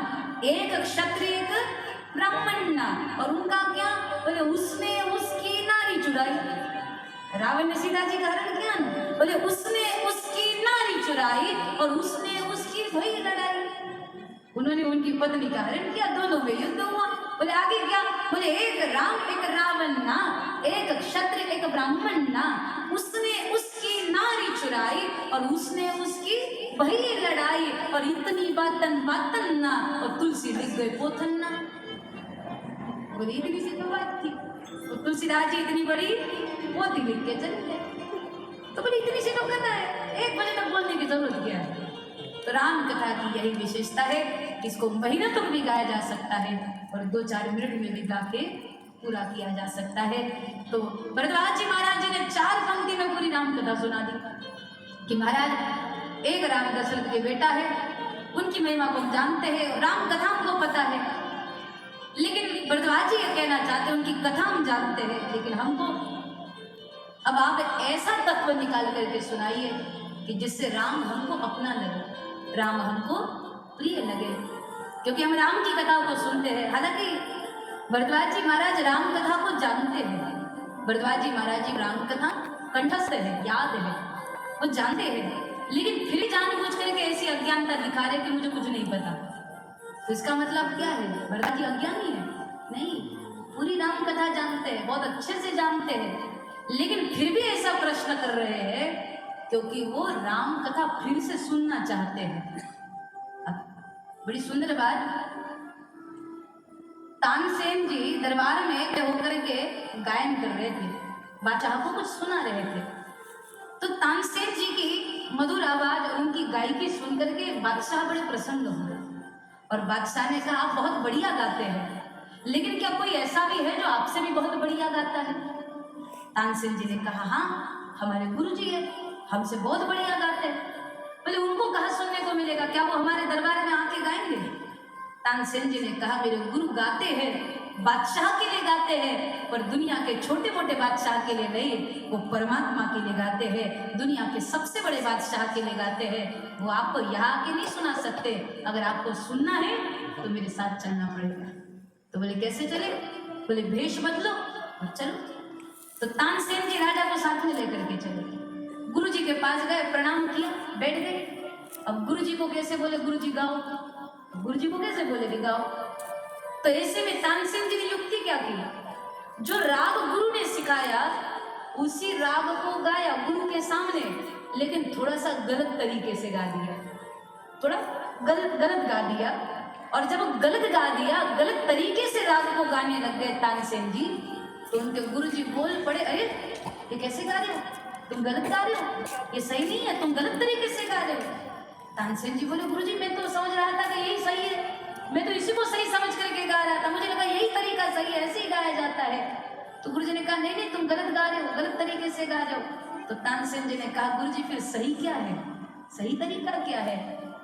एक क्षत्रिय एक ब्राह्मण ना, और उनका क्या? बोले उसने उसकी नारी चुराई। रावण ने सीता जी का हरण किया ना, बोले उसने उसकी नारी चुराई और उसने उसकी भई लड़ाई, उन्होंने उनकी पत्नी का हरण किया, दोनों में युद्ध हुआ। बोले आगे क्या? बोले एक राम एक रावण ना, एक क्षत्रिय एक ब्राह्मण ना, उसने उसकी नारी चुराई और उसने उसकी भई लड़ाई, और इतनी बातन बातन ना, और तुलसी लिख गए पोथन ना। बोले इतनी सी तो बात थी, तो तुलसीदास जी इतनी बड़ी पोथी लिख के चले गए। तो बोले इतनी सी तो कथा है, 1 बजे तक बोलने की जरूरत क्या है? तो राम कथा की यही विशेषता है, इसको महीनों तक भी गाया जा सकता है और 2-4 मिनट में भी गा के पूरा किया जा सकता है। तो भरद्वाज जी महाराज जी ने 4 पंक्ति में पूरी राम कथा सुना दी कि महाराज एक राम दशरथ के बेटा है, उनकी महिमा को हम जानते हैं, राम कथा हमको पता है, लेकिन भरद्वाज जी ये कहना चाहते हैं उनकी कथा हम जानते हैं, लेकिन हमको अब आप ऐसा तत्व निकाल करके सुनाइए कि जिससे राम हमको अपना लगे, राम हमको प्रिय लगे, क्योंकि हम राम की कथा को सुनते हैं। हालांकि भरद्वाज जी महाराज राम कथा को जानते हैं, भरद्वाज जी महाराज जी राम कथा कंठस्थ है, याद है, वो जानते हैं, लेकिन फिर जानबूझ करके ऐसी अज्ञानता दिखा रहे कि मुझे कुछ नहीं पता। तो इसका मतलब क्या है? भरद्वाज जी अज्ञानी है? नहीं, पूरी राम कथा जानते हैं, बहुत अच्छे से जानते हैं, लेकिन फिर भी ऐसा प्रश्न कर रहे हैं क्योंकि वो राम कथा फिर से सुनना चाहते हैं। अब बड़ी सुंदर बात, तानसेन जी दरबार में होकर के गायन कर रहे थे, बादशाह को कुछ सुना रहे थे। तो तानसेन जी की मधुर आवाज और उनकी गायकी सुनकर के बादशाह बड़े प्रसन्न हुए और बादशाह ने कहा आप बहुत बढ़िया गाते हैं, लेकिन क्या कोई ऐसा भी है जो आपसे भी बहुत बढ़िया गाता है? तानसेन जी ने कहा हाँ, हमारे गुरु जी है, हमसे बहुत बढ़िया गाते हैं। बोले उनको कहाँ सुनने को मिलेगा, क्या वो हमारे दरबार में आके गाएंगे? तानसेन जी ने कहा मेरे गुरु गाते हैं, बादशाह के लिए गाते हैं, पर दुनिया के छोटे मोटे बादशाह के लिए नहीं, वो परमात्मा के लिए गाते हैं, दुनिया के सबसे बड़े बादशाह के लिए गाते हैं। वो आपको यहाँ आके नहीं सुना सकते, अगर आपको सुनना है तो मेरे साथ चलना पड़ेगा। तो बोले कैसे चले? बोले भेष बदलो और चलो। तो तानसेन जी राजा को साथ में लेकर के चले, गुरु जी के पास गए, प्रणाम किया, बैठ गए। अब गुरु जी को कैसे बोले गुरु जी गाओ, गुरु जी को कैसे बोले कि गाओ? तो ऐसे में तानसेन जी ने युक्ति क्या की, जो राग गुरु ने सिखाया उसी राग को गाया गुरु के सामने, लेकिन थोड़ा सा गलत तरीके से गा दिया, थोड़ा गलत गा दिया। और जब गलत गा दिया, गलत तरीके से राग को गाने लग गए तानसेन जी, तो उनके गुरु जी बोल पड़े, अरे ये कैसे गा रहे हो, तुम गलत गा रहे हो, ये सही नहीं है, तुम गलत तरीके से गा रहे हो। तानसेन जी बोले गुरु जी मैं तो समझ रहा था कि यही सही है, मैं तो इसी को सही समझ करके गा रहा था, मुझे लगा यही तरीका सही है, ऐसे ही गाया जाता है। तो गुरु जी ने कहा नहीं नहीं तुम गलत गा रहे हो, गलत तरीके से गा रहे हो। तो तानसेन जी ने कहा गुरु जी फिर सही क्या है, सही तरीका क्या है?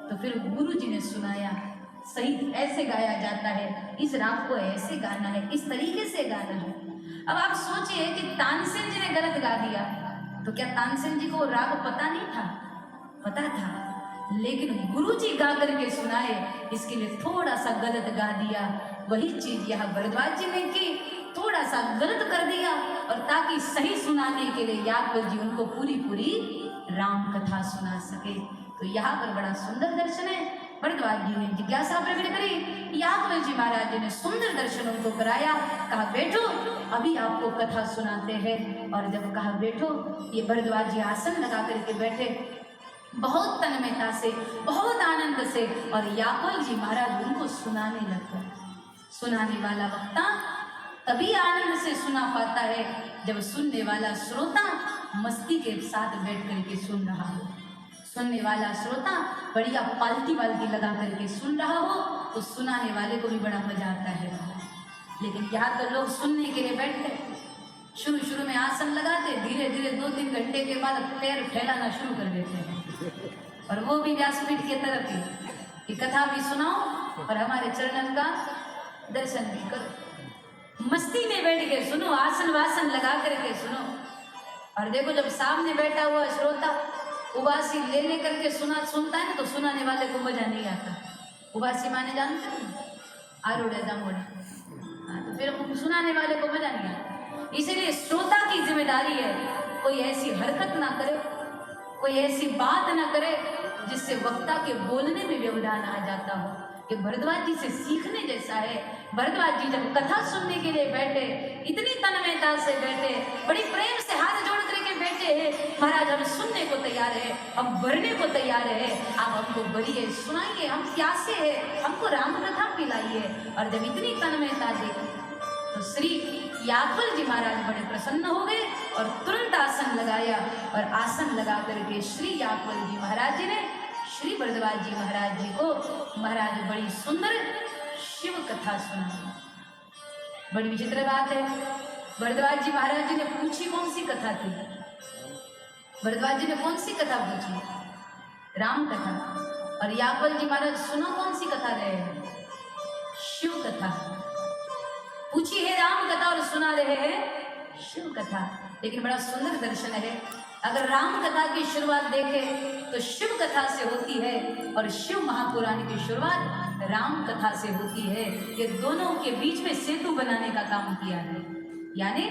तो फिर गुरु जी ने सुनाया सही ऐसे गाया जाता है, इस राग को ऐसे गाना है, इस तरीके से गाना है। अब आप सोचिए कि तानसेन जी ने गलत गा दिया, तो क्या तानसेन जी को राग पता नहीं था? पता था, लेकिन गुरुजी गा करके सुनाए, इसके लिए थोड़ा सा गलत गा दिया। वही चीज यहाँ भरद्वाज जी ने की, थोड़ा सा गलत कर दिया, और ताकि सही सुनाने के लिए यादव जी उनको पूरी पूरी राम कथा सुना सके। तो यहाँ पर बड़ा सुंदर दर्शन है, भरद्वाज जी ने जिज्ञासा प्रकट करी, यादव जी महाराज जी ने सुंदर दर्शन उनको कराया, कहा बैठो अभी आपको कथा सुनाते हैं। और जब कहा बैठो, ये भरद्वाज जी आसन लगा करके बैठे, बहुत तन्मयता से, बहुत आनंद से, और यादव जी महाराज उनको सुनाने लग गए। सुनाने वाला वक्ता तभी आनंद से सुना पाता है जब सुनने वाला श्रोता मस्ती के साथ बैठ करके सुन रहा हो। सुनने वाला श्रोता बढ़िया पाल्टी वाल्टी लगा करके सुन रहा हो तो सुनाने वाले को भी बड़ा मजा आता है। लेकिन यहाँ तो लोग सुनने के लिए बैठते, शुरू में आसन लगाते, धीरे धीरे 2-3 घंटे के बाद पैर फैलाना शुरू कर देते हैं, और वो भी व्यासपीठ की तरफ ही कि कथा भी सुनाओ और हमारे चरणन का दर्शन भी करो। मस्ती में बैठ के सुनो, आसन वासन लगा करके सुनो। और देखो जब सामने बैठा हुआ श्रोता उबासी ले करके सुनता है ना, तो सुनाने वाले को मजा नहीं आता। उबासी माने जानते हो, आरूढ़ जामुड़, तो फिर सुनाने वाले को मजा नहीं आता। इसलिए श्रोता की जिम्मेदारी है कोई ऐसी हरकत ना करे, कोई ऐसी बात ना करे जिससे वक्ता के बोलने में व्यवधान आ जाता हो। कि भरद्वाज जी से सीखने जैसा है। भरद्वाज जी जब कथा सुनने के लिए बैठे, इतनी तन्मयता से बैठे, बड़ी प्रेम से हाथ जोड़ करके बैठे हैं, महाराज हम सुनने को तैयार है, हम भरने को तैयार है, आप हमको भरिए, सुनाइए, हम प्यासे हैं, हमको राम कथा पिलाइए। और जब इतनी तन्मयता देखी तो श्री यादव जी महाराज बड़े प्रसन्न हो गए और तुरंत आसन लगाया, और आसन लगा करके श्री यादव जी महाराज जी ने श्री भरद्वाज जी महाराज जी को महाराज बड़ी सुंदर शिव कथा सुनाई। बड़ी विचित्र बात है, भरद्वाज जी महाराज जी ने पूछी कौन सी कथा थी? भरद्वाज जी ने कौन सी कथा पूछी? राम कथा। और यादव जी महाराज सुनो कौन सी कथा रहे हैं? शिव कथा। पूछी है राम कथा और सुना रहे हैं शिव कथा। लेकिन बड़ा सुंदर दर्शन है, अगर राम कथा की शुरुआत देखें तो शिव कथा से होती है, और शिव महापुराण की शुरुआत राम कथा से होती है। ये दोनों के बीच में सेतु बनाने का काम किया है। यानी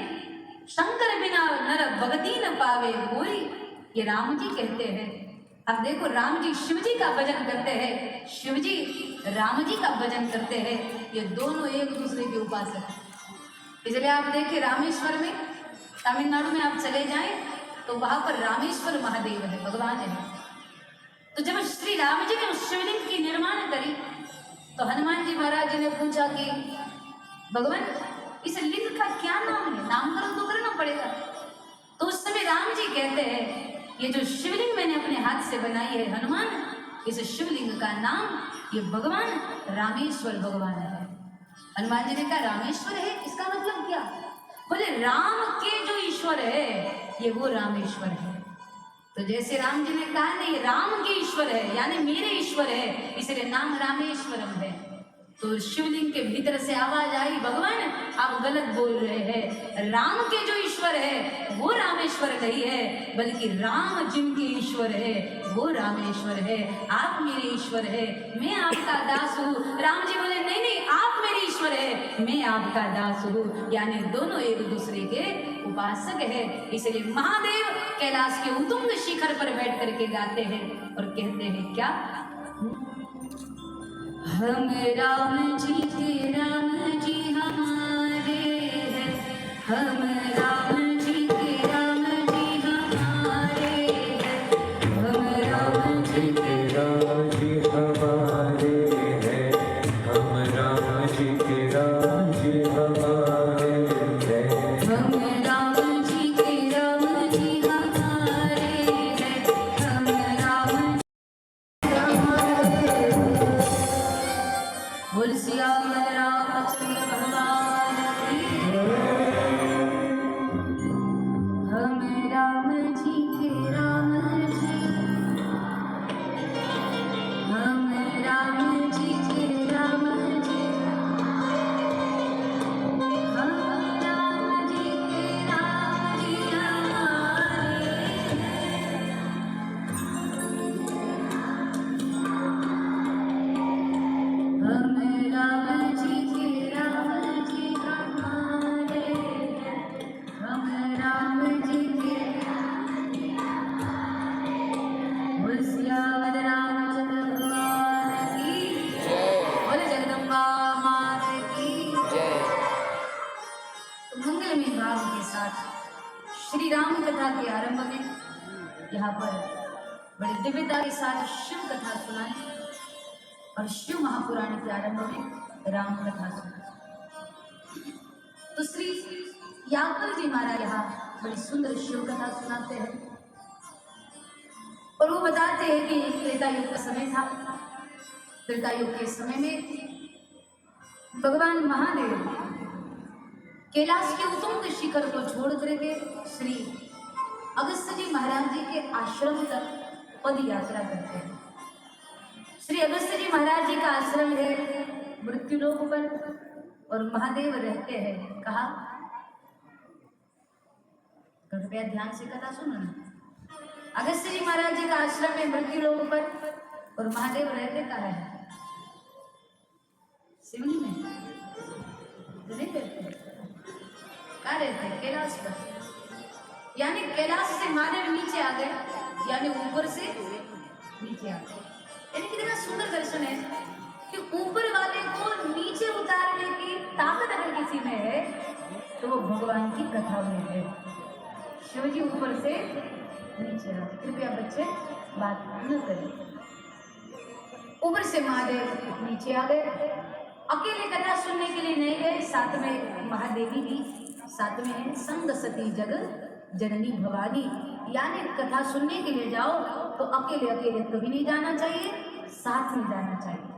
शंकर बिना नर भगति न पावे कोई, ये राम जी कहते हैं। अब देखो, राम जी शिव जी का भजन करते हैं, शिव जी राम जी का भजन करते हैं, ये दोनों एक दूसरे के उपासक हैं। इसलिए आप देखिए रामेश्वर में, तमिलनाडु में आप चले जाएं तो वहां पर रामेश्वर महादेव है, भगवान है। तो जब श्री राम जी ने उस शिवलिंग की निर्माण करी तो हनुमान जी महाराज जी ने पूछा कि भगवान इस लिंग का क्या नाम है, नामकरण तो करना पड़ेगा। तो उस समय राम जी कहते हैं ये जो शिवलिंग मैंने अपने हाथ से बनाई है हनुमान, इस शिवलिंग का नाम ये भगवान रामेश्वर भगवान है। हनुमान जी ने कहा रामेश्वर है, इसका मतलब क्या? बोले राम के जो ईश्वर है ये वो रामेश्वर है। तो जैसे राम जी ने कहा नहीं राम के ईश्वर है यानी मेरे ईश्वर है, इसलिए नाम रामेश्वरम है। तो शिवलिंग के भीतर से आवाज आई भगवान आप गलत बोल रहे हैं, राम के जो ईश्वर है वो रामेश्वर नहीं है, बल्कि राम जिनके ईश्वर है वो रामेश्वर है। आप मेरे ईश्वर है, मैं आपका दास हूँ। राम जी बोले नहीं नहीं आप मेरे ईश्वर है, मैं आपका दास हूँ, यानी दोनों एक दूसरे के उपासक है। इसलिए महादेव कैलाश के उत्तुंग शिखर पर बैठ करके गाते हैं और कहते हैं क्या, हम राम जी के राम जी हमारे हैं, हम राम जी के राम जी हमारे हैं, हम राम जी के राम जी हमारे हैं, हम राम जी के राम जी हमारे हैं, हम राम जी के राम जी हमारे हैं, हम राम बोल सियावर रामचंद्र भगवान की जय। हम राम जी के राम जी, हम राम जी के राम जी, हम राम जी के राम जी हमारे हैं, हम राम जी के राम जी हमारे हैं, हम राम जी के बोल सियावर रामचंद्र भगवान की जय, बोले जगदम्बा मात की जय। तो मंगलमय भाव के साथ श्री राम कथा के आरंभ में यहाँ पर बड़ी दिव्यता के साथ शिव कथा सुनाई और शिव महापुराण के आरंभ में राम कथा सुनाई। तो श्री यादव जी महाराज यहाँ बड़ी सुंदर शिव कथा सुनाते हैं और वो बताते हैं कि त्रेता युग का समय था। त्रेता युग के समय में भगवान महादेव कैलाश के उत्तुंग शिखर को छोड़ करके श्री अगस्त्य जी महाराज जी के आश्रम तक पद यात्रा करते हैं। श्री अगस्त्य जी महाराज जी का आश्रम है मृत्युलोक पर और महादेव रहते हैं कहा, कृपया ध्यान से कथा सुनो ना। अगस्त्य जी महाराज जी का आश्रम है मृत्युलोक पर और महादेव रहते कहाँ है? सिवनी में तो नहीं रहते, कहाँ रहते? कैलाश पर। यानी कैलाश से महादेव नीचे आ गए, यानी ऊपर से नीचे आ गए। यानी कितना सुंदर दर्शन है कि ऊपर वाले को नीचे उतारने की ताकत अगर किसी में है तो वो भगवान की कथा में है। शिव जी ऊपर से नीचे आ, कृपया बच्चे बात न करें। ऊपर से महादेव नीचे आ गए, अकेले कथा सुनने के लिए नहीं गए, साथ में महादेवी भी साथ में है। संग सती जग जननी भवानी, यानी कथा सुनने के लिए जाओ तो अकेले अकेले कभी नहीं जाना चाहिए, साथ में जाना चाहिए।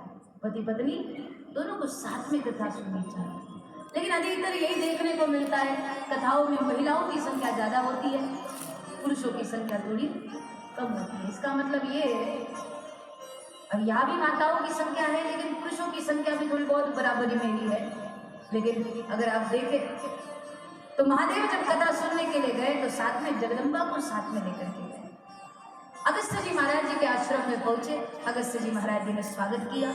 पति पत्नी दोनों को साथ में कथा सुननी चाहिए। लेकिन अधिकतर यही देखने को मिलता है कथाओं में महिलाओं की संख्या ज्यादा होती है, पुरुषों की संख्या थोड़ी कम होती है। इसका मतलब ये है, अब यहाँ भी माताओं की संख्या है लेकिन पुरुषों की संख्या भी थोड़ी बहुत बराबरी में ही है। लेकिन अगर आप देखें तो महादेव जब कथा सुनने के लिए गए तो साथ में जगदम्बा को साथ में लेकर के गए। अगस्त्य जी महाराज जी के आश्रम में पहुंचे, अगस्त्य जी महाराज जी ने स्वागत किया।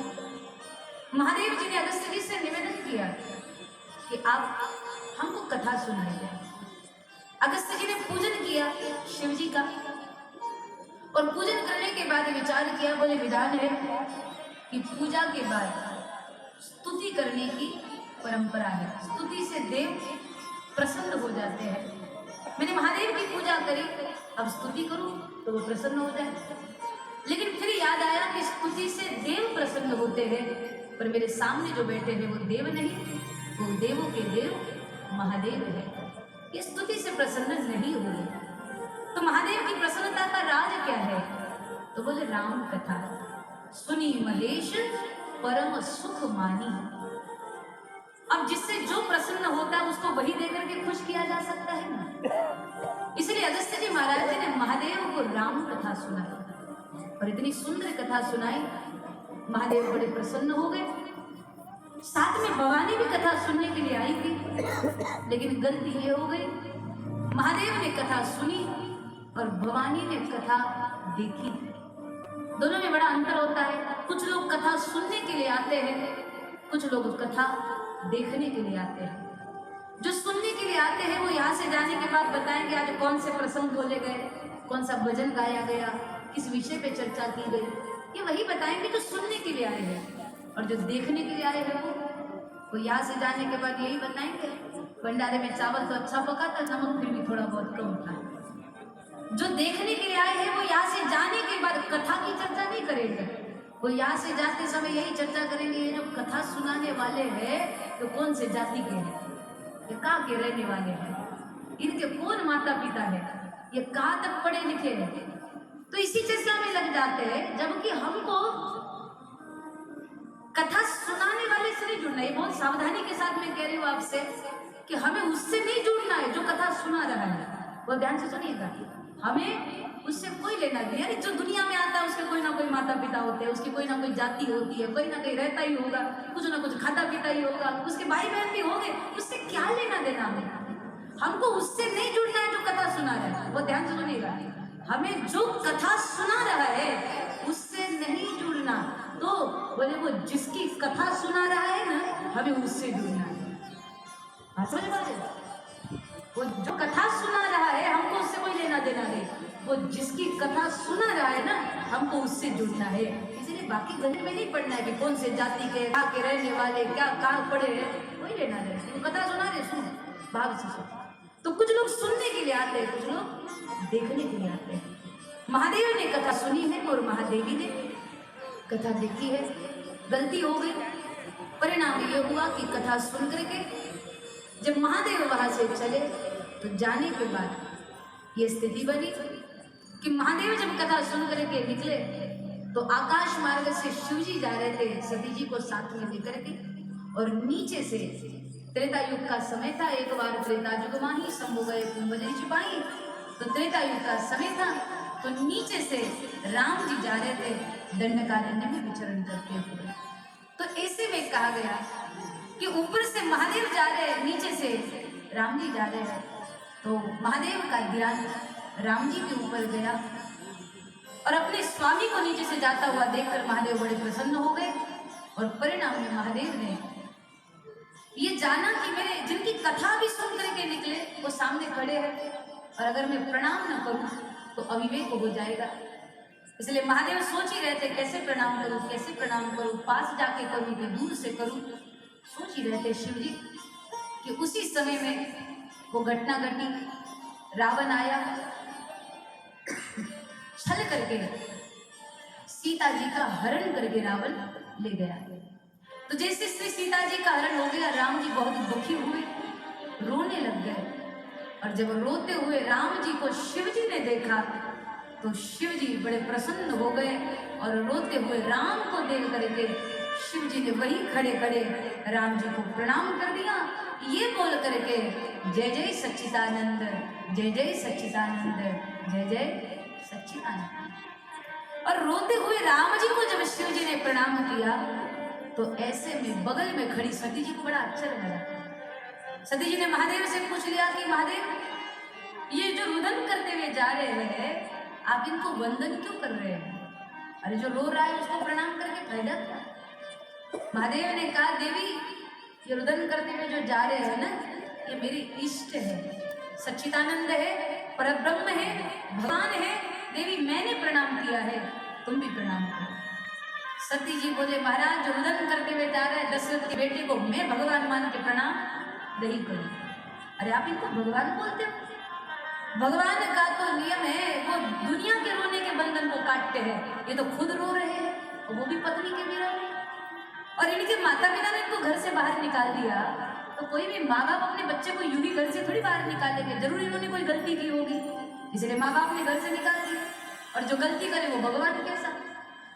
महादेव जी ने अगस्त्य जी से निवेदन किया कि आप हमको कथा सुनाइए। अगस्त्य जी ने पूजन किया शिव जी का और पूजन करने के बाद विचार किया, बोले विधान है कि पूजा के बाद स्तुति करने की परंपरा है, स्तुति से देव प्रसन्न हो जाते हैं। मैंने महादेव की पूजा करी, अब स्तुति करूं तो वो प्रसन्न हो जाए। लेकिन फिर याद आया कि स्तुति से देव प्रसन्न होते हैं, पर मेरे सामने जो बैठे हैं वो देव नहीं, वो देवों के देव महादेव है, ये स्तुति से प्रसन्न नहीं हुए। तो महादेव की प्रसन्नता का राज क्या है? तो बोले राम कथा सुनी महेश परम सुख मानी। अब जिससे जो प्रसन्न होता है उसको वही देकर के खुश किया जा सकता है ना। इसलिए अगस्त्य जी महाराज जी ने महादेव को राम कथा सुनाई, और इतनी सुंदर कथा सुनाई, महादेव बड़े प्रसन्न हो गए। साथ में भवानी भी कथा सुनने के लिए आई थी, लेकिन गलती ये हो गई, महादेव ने कथा सुनी और भवानी ने कथा देखी। दोनों में बड़ा अंतर होता है। कुछ लोग कथा सुनने के लिए आते हैं, कुछ लोग कथा देखने के लिए आते हैं। जो सुनने के लिए आते हैं वो यहाँ से जाने के बाद बताएंगे आज कौन से प्रसंग बोले गए, कौन सा भजन गाया गया, किस विषय पे चर्चा की गई, ये वही बताएंगे जो सुनने के लिए आए हैं। और जो देखने के लिए आए हैं वो यहाँ से जाने के बाद यही बताएंगे, भंडारे में चावल तो अच्छा पका था, नमक फिर भी थोड़ा बहुत कम था। जो देखने के लिए आए हैं वो यहाँ से जाने के बाद कथा की चर्चा नहीं करेंगे, वो यहाँ से जाते समय यही चर्चा करेंगे, ये जो कथा सुनाने वाले हैं तो कौन से जाति के हैं, ये कहाँ के रहने वाले हैं, इनके कौन माता पिता है, ये कहाँ तक पढ़े लिखे हैं। तो इसी चर्चा में लग जाते हैं, जबकि हमको कथा सुनाने वाले से नहीं जुड़ना है। बहुत सावधानी के साथ मैं कह रही हूँ आपसे कि हमें उससे नहीं जुड़ना है जो कथा सुना रहा है, वो ध्यान से सुनिएगा। हमें उससे कोई लेना नहीं। यानी जो दुनिया में आता है उसके कोई ना कोई माता पिता होते हैं, उसकी कोई ना कोई जाति होती है, कोई ना कोई रहता ही होगा, कुछ ना कुछ खाता पीता ही होगा, उसके भाई बहन भी होंगे, उससे क्या लेना देना हमें। हमको उससे नहीं जुड़ना है जो कथा सुना रहा है, वो ध्यान से सुनिएगा। हमें जो कथा सुना रहा है उससे नहीं जुड़ना। तो बोले वो जिसकी कथा सुना रहा है ना, हमें उससे जुड़ना है। समझ पा रहे? वो जो कथा सुना रहा है हमको उससे कोई लेना देना नहीं, वो जिसकी कथा सुना रहा है ना, हमको उससे जुड़ना है। इसलिए बाकी गले में नहीं पढ़ना है कि कौन से जाति के, कहाँ के रहने वाले, क्या कहाँ पढ़े हैं, कोई लेना देना। तो कथा सुना रहे, सुन भाग से सुन। तो कुछ लोग सुनने के लिए आते हैं, कुछ लोग देखने के लिए आते हैं। महादेव ने कथा सुनी है और महादेवी ने कथा देखी है, गलती हो गई। परिणाम ये हुआ कि कथा सुन करके जब महादेव वहां से चले तो जाने के बाद ये स्थिति बनी कि महादेव जब कथा सुन करके निकले तो आकाश मार्ग से शिवजी जा रहे थे सती जी को साथ में लेकर के, और नीचे से त्रेता युग का समय था। एक बार त्रेता युग माही शंभु गए कुंभजरी छिपाई, तो त्रेता युग का समय था। तो नीचे से राम जी जा रहे थे दंडकारण्य में विचरण करते हुए। तो ऐसे में कहा गया कि ऊपर से महादेव जा रहे हैं, नीचे से राम जी जा रहे हैं। तो महादेव का ध्यान राम जी के ऊपर गया और अपने स्वामी को नीचे से जाता हुआ देखकर महादेव बड़े प्रसन्न हो गए। और परिणाम में महादेव ने ये जाना कि मेरे जिनकी कथा भी सुन करके निकले वो सामने खड़े हैं, और अगर मैं प्रणाम न करूं तो अविवेक हो जाएगा। इसलिए महादेव सोच ही रहे थे कैसे प्रणाम करूं, कैसे प्रणाम करूं, पास जाके करूं कि दूर से करूं, सोच ही रहे थे शिव जी। कि उसी समय में वो घटना घटी, रावण आया, छल करके सीता जी का हरण करके रावण ले गया। तो जैसे श्री सीता जी का हरण हो गया, राम जी बहुत दुखी हुए, रोने लग गए। और जब रोते हुए राम जी को शिव जी ने देखा तो शिव जी बड़े प्रसन्न हो गए, और रोते हुए राम को देख करके शिव जी ने वही खड़े खड़े राम जी को प्रणाम कर दिया, ये बोल करके जय जय सच्चिदानंद, जय जय सच्चिदानंद, जय जय सच्चिदानंद। और रोते हुए राम जी को जब शिव जी ने प्रणाम किया तो ऐसे में बगल में खड़ी सती जी को बड़ा आश्चर्य लगा। सती जी ने महादेव से पूछ लिया कि महादेव ये जो रुदन करते हुए जा रहे हैं आप इनको वंदन क्यों कर रहे हैं? अरे जो रो रहा है उसको प्रणाम करके फायदा क्या? महादेव ने कहा देवी ये रुदन करते हुए जो जा रहे हैं ना, ये मेरी इष्ट है, सच्चिदानंद है, परब्रह्म है, भगवान है, देवी मैंने प्रणाम किया है, तुम भी प्रणाम करो। सती जी बोले महाराज जो रुदन करते हुए जा रहा है दशरथ के बेटे को मैं भगवान मान के प्रणाम नहीं करूं। अरे आप इनको भगवान बोलते हो? भगवान का तो नियम है वो दुनिया के रोने के बंधन को काटते हैं, ये तो खुद रो रहे हैं और वो भी पत्नी के विरह में। और इनके माता पिता ने इनको घर से बाहर निकाल दिया, तो कोई भी माँ बाप अपने बच्चे को यूं ही घर से थोड़ी बाहर निकालेंगे, जरूर इन्होंने कोई गलती की होगी, इसलिए माँ बाप ने घर से निकाल दिया। और जो गलती करे वो भगवान के साथ।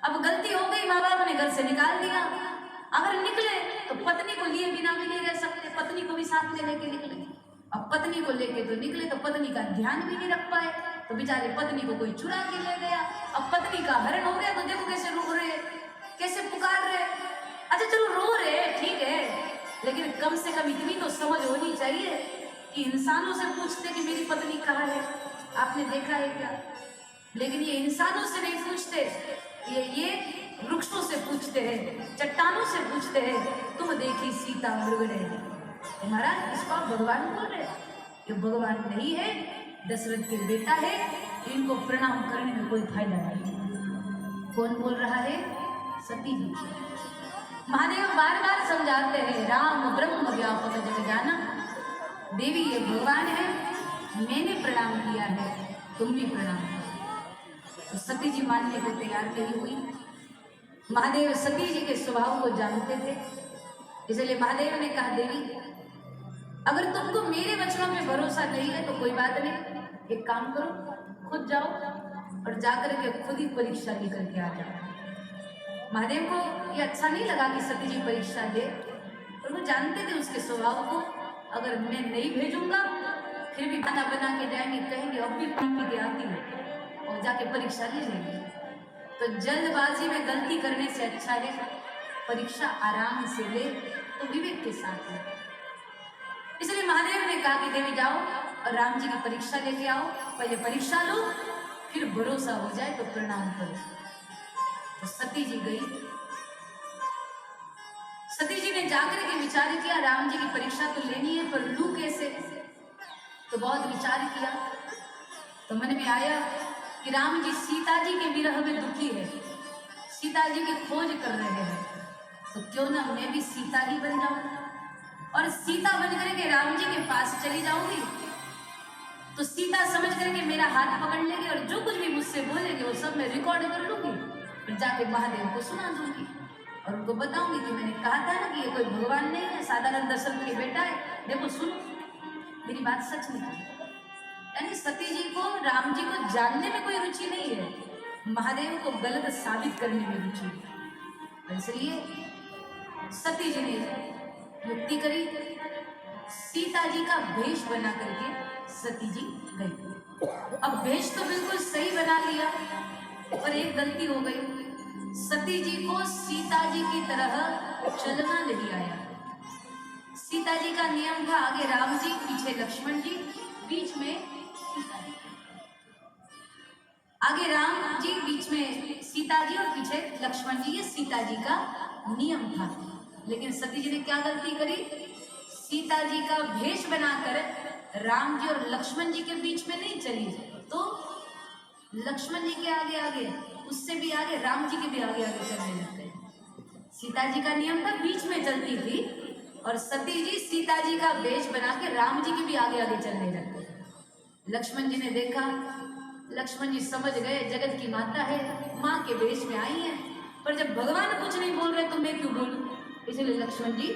अब गलती हो गई, माँ बाप ने घर से निकाल दिया, अगर निकले तो पत्नी को लिए बिना भी नहीं रह सकते, पत्नी को भी साथ में लेके निकले। अब पत्नी को लेके तो निकले तो पत्नी का ध्यान भी नहीं रख पाए, तो बेचारे पत्नी को कोई चुरा के ले गया। अब पत्नी का हरण हो गया तो देखो कैसे रो रहे, कैसे पुकार रहे। अच्छा चलो रो रहे ठीक है, लेकिन कम से कम इतनी तो समझ होनी चाहिए कि इंसानों से पूछते कि मेरी पत्नी कहाँ है, आपने देखा है क्या? लेकिन ये इंसानों से नहीं पूछते, ये वृक्षों से पूछते हैं, चट्टानों से पूछते हैं, तुम देखी सीता मृगणे। तुम्हारा इसको भगवान बोल रहे, ये भगवान नहीं है, दशरथ के बेटा है, इनको प्रणाम करने में कोई फायदा नहीं। कौन बोल रहा है? सती जी। महादेव बार बार समझाते हैं राम ब्रह्म व्यापक जग जाना, देवी ये भगवान है, मैंने प्रणाम किया है, तुम भी प्रणाम करो। तो सती जी मानने को तैयार नहीं हुई। महादेव सती जी के स्वभाव को जानते थे, इसलिए महादेव ने कहा देवी अगर तुमको मेरे वचनों में भरोसा नहीं है तो कोई बात नहीं, एक काम करो खुद जाओ और जाकर के खुद ही परीक्षा लेकर के आ जाओ। महादेव को ये अच्छा नहीं लगा कि सती जी परीक्षा दे, और वो जानते थे उसके स्वभाव को, अगर मैं नहीं भेजूंगा फिर भी बना बना के जाएंगे, कहेंगे अब भी पी के आती है और जाके परीक्षा ले लेंगे। तो जल्दबाजी में गलती करने से अच्छा है परीक्षा आराम से ले, तो विवेक के साथ ले। इसलिए महादेव ने कहा कि देवी जाओ और राम जी की परीक्षा लेके आओ, पहले परीक्षा लो फिर भरोसा हो जाए तो प्रणाम करो। तो सती जी गई। सती जी ने जाकर के विचार किया राम जी की परीक्षा तो लेनी है पर लू कैसे, तो बहुत विचार किया, तो मन में आया कि राम जी सीता जी के विरह में दुखी है, सीता जी की खोज कर रहे हैं, तो क्यों ना मैं भी सीता ही बन जाऊं और सीता बन करके राम जी के पास चली जाऊंगी, तो सीता समझ करके मेरा हाथ पकड़ लेंगे और जो कुछ भी मुझसे बोलेंगे वो सब मैं रिकॉर्ड कर लूंगी और जाके महादेव को सुना दूंगी और उनको बताऊंगी कि मैंने कहा था ना कि ये कोई भगवान नहीं है, साधारण दशरथ के बेटा है, देखो सुनो मेरी बात सच निकली। यानी सती जी को राम जी को जानने में कोई रुचि नहीं है, महादेव को गलत साबित करने में रुचि है। इसलिए सती जी ने युक्ति करी, सीता जी का भेष बना करके सती जी गई। अब भेष तो बिल्कुल सही बना लिया पर एक गलती हो गई, सती जी को सीता जी की तरह चलना नहीं आया। सीता जी का नियम था आगे राम जी पीछे लक्ष्मण जी, बीच में सीता जी, आगे राम जी बीच में सीता जी और पीछे लक्ष्मण जी, ये सीता जी का नियम था। लेकिन सती जी ने क्या गलती करी, सीता जी का भेष बनाकर राम जी और लक्ष्मण जी के बीच में नहीं चली, तो लक्ष्मण जी के आगे आगे, उससे भी आगे राम जी के भी आगे आगे चलने लग गए। सीता जी का नियम था बीच में चलती थी और सती जी सीता जी का भेष बना के राम जी के भी आगे आगे चलने लग गए। लक्ष्मण जी ने देखा, लक्ष्मण जी समझ गए जगत की माता है, माँ के भेष में आई है, पर जब भगवान कुछ नहीं बोल रहे तो मैं क्यों बोलूं, इसलिए लक्ष्मण जी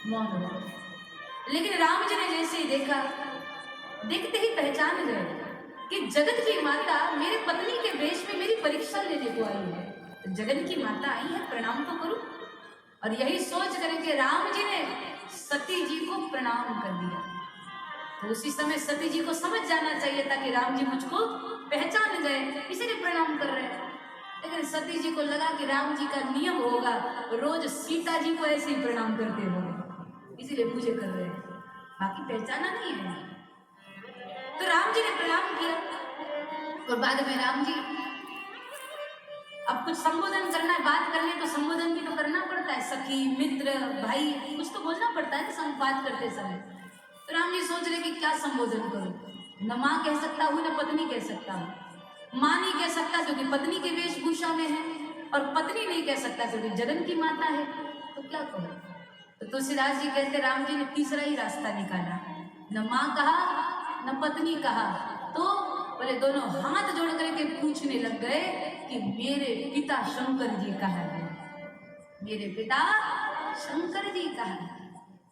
मौन हो गए। लेकिन राम जी ने जैसे ही देखा, देखते ही पहचान गए कि जगत की माता मेरे पत्नी के वेश में मेरी परीक्षा लेने को आई है, तो जगत की माता आई है प्रणाम तो करूं। और यही सोच करके राम जी ने सती जी को प्रणाम कर दिया। तो उसी समय सती जी को समझ जाना चाहिए था कि राम जी मुझको पहचान गए इसलिए प्रणाम कर रहे हैं, लेकिन सती जी को लगा कि राम जी का नियम होगा रोज सीता जी को ऐसे ही प्रणाम करते होंगे, इसीलिए पूजे कर रहे हैं, बाकी पहचाना नहीं है। तो राम जी ने प्रणाम किया और बाद में राम जी अब कुछ संबोधन करना है, बात करनी है तो संबोधन भी तो करना पड़ता है, सखी मित्र भाई कुछ तो बोलना पड़ता है ना बात करते समय। तो राम जी सोच रहे कि क्या संबोधन करूं, न माँ कह सकता हूँ न पत्नी कह सकता हूँ, माँ नहीं कह सकता क्योंकि पत्नी के वेशभूषा में है, और पत्नी नहीं कह सकता क्योंकि जगन की माता है, तो क्या कहो। तो तुलसीदास जी कहते राम जी ने तीसरा ही रास्ता निकाला, न माँ कहा न पत्नी कहा, तो बोले दोनों हाथ जोड़ करके पूछने लग गए कि मेरे पिता शंकर जी कहाँ है, मेरे पिता शंकर जी कहाँ है।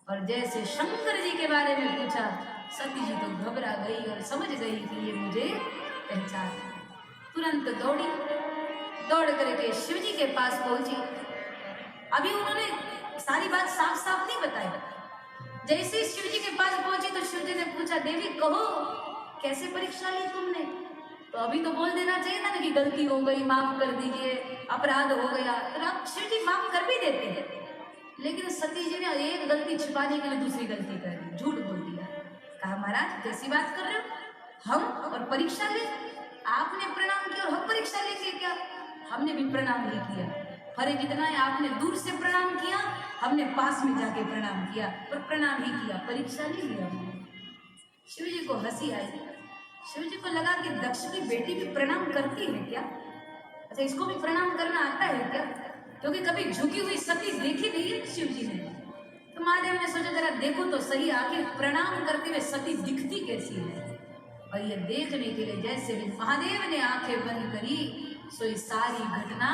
और जैसे शंकर जी के बारे में पूछा, सती जी तो घबरा गई और समझ गई कि ये मुझे पहचान। तुरंत दौड़ करके शिव जी के पास पहुंची। अभी उन्होंने सारी बात साफ साफ नहीं बताई। जैसे ही शिव जी के पास पहुंची तो शिव जी ने पूछा, देवी कहो कैसे परीक्षा ली तुमने। तो अभी तो बोल देना चाहिए था ना कि गलती हो गई, माफ कर दीजिए, अपराध हो गया, तो आप शिव जी माफ कर भी देते हैं। लेकिन सती जी ने एक गलती छिपाने के लिए दूसरी गलती कर दी, झूठ बोल दिया। कहा महाराज कैसी बात कर रहे हो, हम और परीक्षा ले, आपने प्रणाम किया और हम परीक्षा लेंगे क्या। हमने भी प्रणाम नहीं किया, फर्क इतना है आपने दूर से प्रणाम किया, हमने पास में जाके प्रणाम किया, पर प्रणाम ही किया, परीक्षा नहीं लिया। शिव जी को हंसी आई। शिव जी को लगा कि दक्ष की बेटी भी प्रणाम करती है क्या, अच्छा इसको भी प्रणाम करना आता है क्या, क्योंकि कभी झुकी हुई सती देखी नहीं है शिव जी ने। तो महादेव ने सोचा जरा देखो तो सही, आखिर प्रणाम करते हुए सती दिखती कैसी है। और ये देखने के लिए जैसे भी महादेव ने आंखें बंद करी, सो ये सारी घटना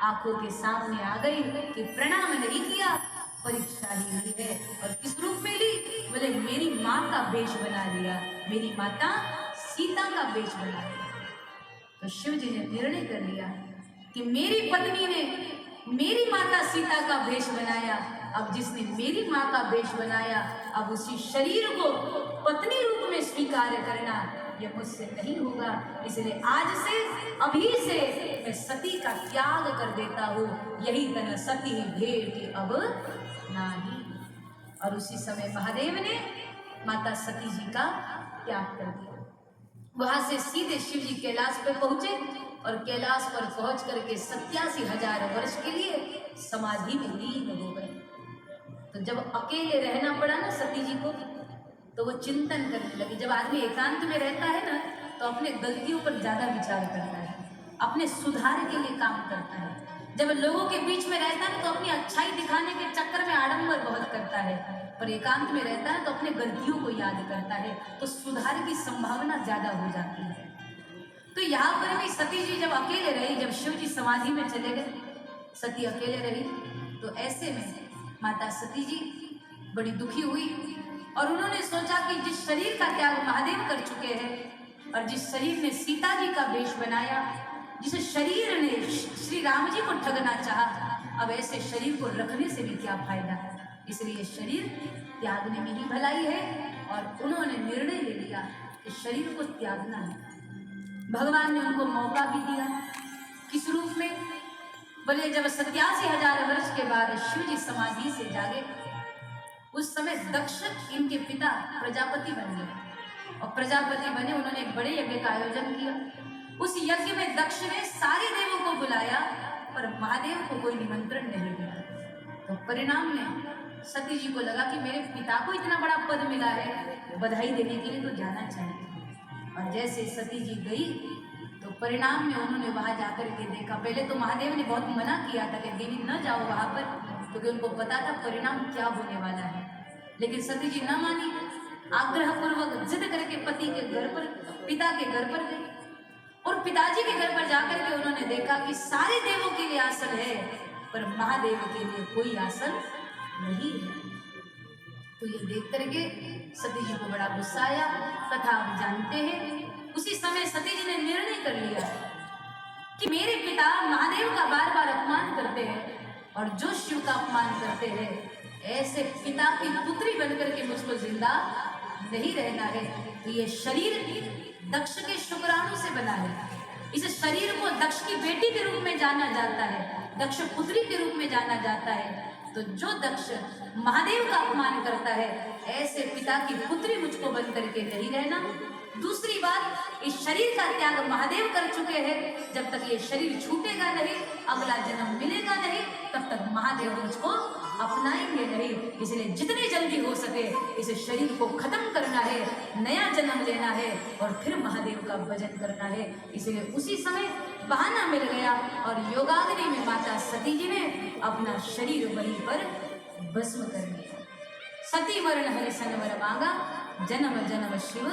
आंखों के सामने आ गई कि प्रणाम नहीं किया, परीक्षा ही ली है। और किस रूप में ली, बोले मेरी माँ का वेश बना लिया, मेरी माता सीता का वेश बना लिया। तो शिव जी ने निर्णय कर लिया कि मेरी पत्नी ने मेरी माता सीता का वेश बनाया, अब जिसने मेरी माँ का वेश बनाया, अब उसी शरीर को पत्नी रूप में स्वीकार करना यह मुझसे नहीं होगा। इसलिए आज से अभी से मैं सती का त्याग कर देता हूँ, यही तन सती भेंट अब नाही। और उसी समय महादेव ने माता सती जी का त्याग कर दिया। वहां से सीधे शिव जी कैलाश पे पहुंचे और कैलाश पर पहुंच करके 87,000 वर्ष के लिए समाधि में लीन हो गए। तो जब अकेले रहना पड़ा ना सती जी को, तो वो चिंतन करने लगी। जब आदमी एकांत में रहता है ना, तो अपने गलतियों पर ज्यादा विचार करता है, अपने सुधार के लिए काम करता है। जब लोगों के बीच में रहता है तो अपनी अच्छाई दिखाने के चक्कर में आडंबर बहुत करता है, पर एकांत में रहता है तो अपने गलतियों को याद करता है, तो सुधार की संभावना ज्यादा हो जाती है। तो यहाँ पर भी सती जी जब अकेले रही, जब शिव जी समाधि में चले गए, सती अकेले रही, तो ऐसे में माता सती जी बड़ी दुखी हुई और उन्होंने सोचा कि जिस शरीर का त्याग महादेव कर चुके हैं और जिस शरीर ने सीता जी का वेश बनाया, जिस शरीर ने श्री राम जी को ठगना चाहा, अब ऐसे शरीर को रखने से भी क्या फायदा, इसलिए शरीर त्यागने में ही भलाई है। और उन्होंने निर्णय ले लिया कि शरीर को त्यागना है। भगवान ने उनको मौका भी दिया, किस रूप में, बोले जब 87,000 वर्ष के बाद शिव जी समाधि से जागे, उस समय दक्ष इनके पिता प्रजापति बन गए और प्रजापति बने, उन्होंने एक बड़े यज्ञ का आयोजन किया। उस यज्ञ में दक्ष ने सारे देवों को बुलाया पर महादेव को कोई निमंत्रण नहीं दिया। तो परिणाम में सती जी को लगा कि मेरे पिता को इतना बड़ा पद मिला है, बधाई देने के लिए तो जाना चाहिए। और जैसे सती जी गई तो परिणाम में उन्होंने वहां जाकर के देखा, पहले तो महादेव ने बहुत मना किया था कि देवी न जाओ वहां पर, क्योंकि उनको पता था परिणाम क्या होने वाला है, लेकिन सती जी न मानी, आग्रह पूर्वक जिद करके पति के घर पर, पिता के घर पर गई और पिताजी के घर पर जाकर के उन्होंने देखा कि सारे देवों के लिए आसन है पर महादेव के लिए कोई आसन नहीं है। तो ये देख करके सती जी को बड़ा गुस्सा आया। कथा आप जानते हैं। उसी समय सती जी ने निर्णय कर लिया कि मेरे पिता महादेव का बार बार अपमान करते हैं और जो शिव का अपमान करते हैं, ऐसे पिता की पुत्री बनकर के मुझको जिंदा नहीं रहना है। तो ये शरीर दक्ष के शुक्राणु से बना है, इस शरीर को दक्ष की बेटी के रूप में जाना जाता है, दक्ष पुत्री के रूप में जाना जाता है। तो जो दक्ष महादेव का अपमान करता है, ऐसे पिता की पुत्री मुझको बन करके नहीं रहना। दूसरी बात, इस शरीर का त्याग महादेव कर चुके हैं, जब तक ये शरीर छूटेगा नहीं, अगला जन्म मिलेगा नहीं, तब तक महादेव मुझको अपनाएंगे नहीं। इसलिए जितनी जल्दी हो सके इस शरीर को खत्म करना है, नया जन्म लेना है और फिर महादेव का भजन करना है। इसलिए उसी समय बहाना मिल गया और योगाग्नि में माता सती जी ने अपना शरीर वहीं पर भस्म कर दिया। सती वर्ण हरि संवर मांगा, जन्म जन्म शिव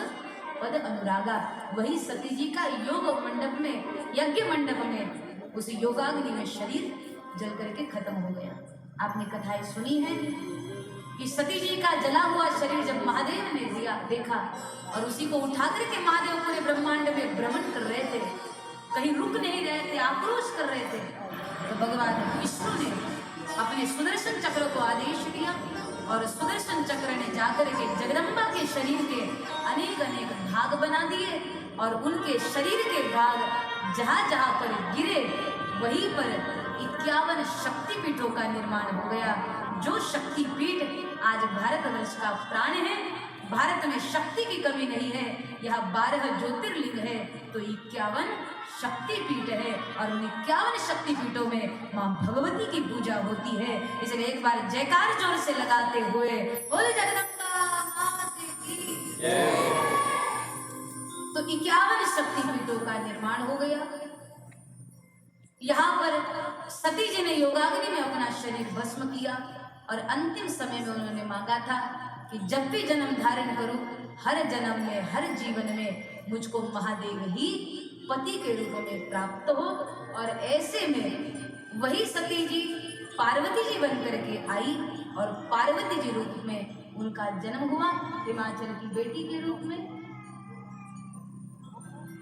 पद अनुरागा। वही सती जी का योग मंडप में, यज्ञ मंडप में, उस योगाग्नि में शरीर जल करके खत्म हो गया। आपने कथाएं सुनी है कि सती जी का जला हुआ शरीर जब महादेव ने देखा और उसी को उठा करके महादेव पूरे ब्रह्मांड में भ्रमण कर रहे थे, कहीं रुक नहीं रहे थे, आक्रोश कर रहे थे, तो भगवान विष्णु ने अपने सुदर्शन चक्र को आदेश दिया और सुदर्शन चक्र ने जाकर के जगदम्बा के शरीर के अनेक अनेक भाग बना दिए और उनके शरीर के भाग जहां जहां पर गिरे वहीं पर 51 शक्तिपीठों का निर्माण हो गया। जो शक्तिपीठ आज भारतवर्ष का प्राण है, भारत में शक्ति की कमी नहीं है, यहाँ 12 ज्योतिर्लिंग है तो 51 शक्तिपीठ है और उन 51 शक्तिपीठों में मां भगवती की पूजा होती है। इसलिए एक बार जयकार जोर से लगाते हुए बोले जगदम्बा माता की जय। तो 51 शक्तिपीठों का निर्माण हो गया। यहाँ पर सती जी ने योगाग्नि में अपना शरीर भस्म किया और अंतिम समय में उन्होंने मांगा था कि जब भी जन्म धारण करूं, हर जन्म में, हर जीवन में मुझको महादेव ही पति के रूप में प्राप्त हो। और ऐसे में वही सती जी पार्वती जी बन करके आई और पार्वती जी रूप में उनका जन्म हुआ, हिमाचल की बेटी के रूप में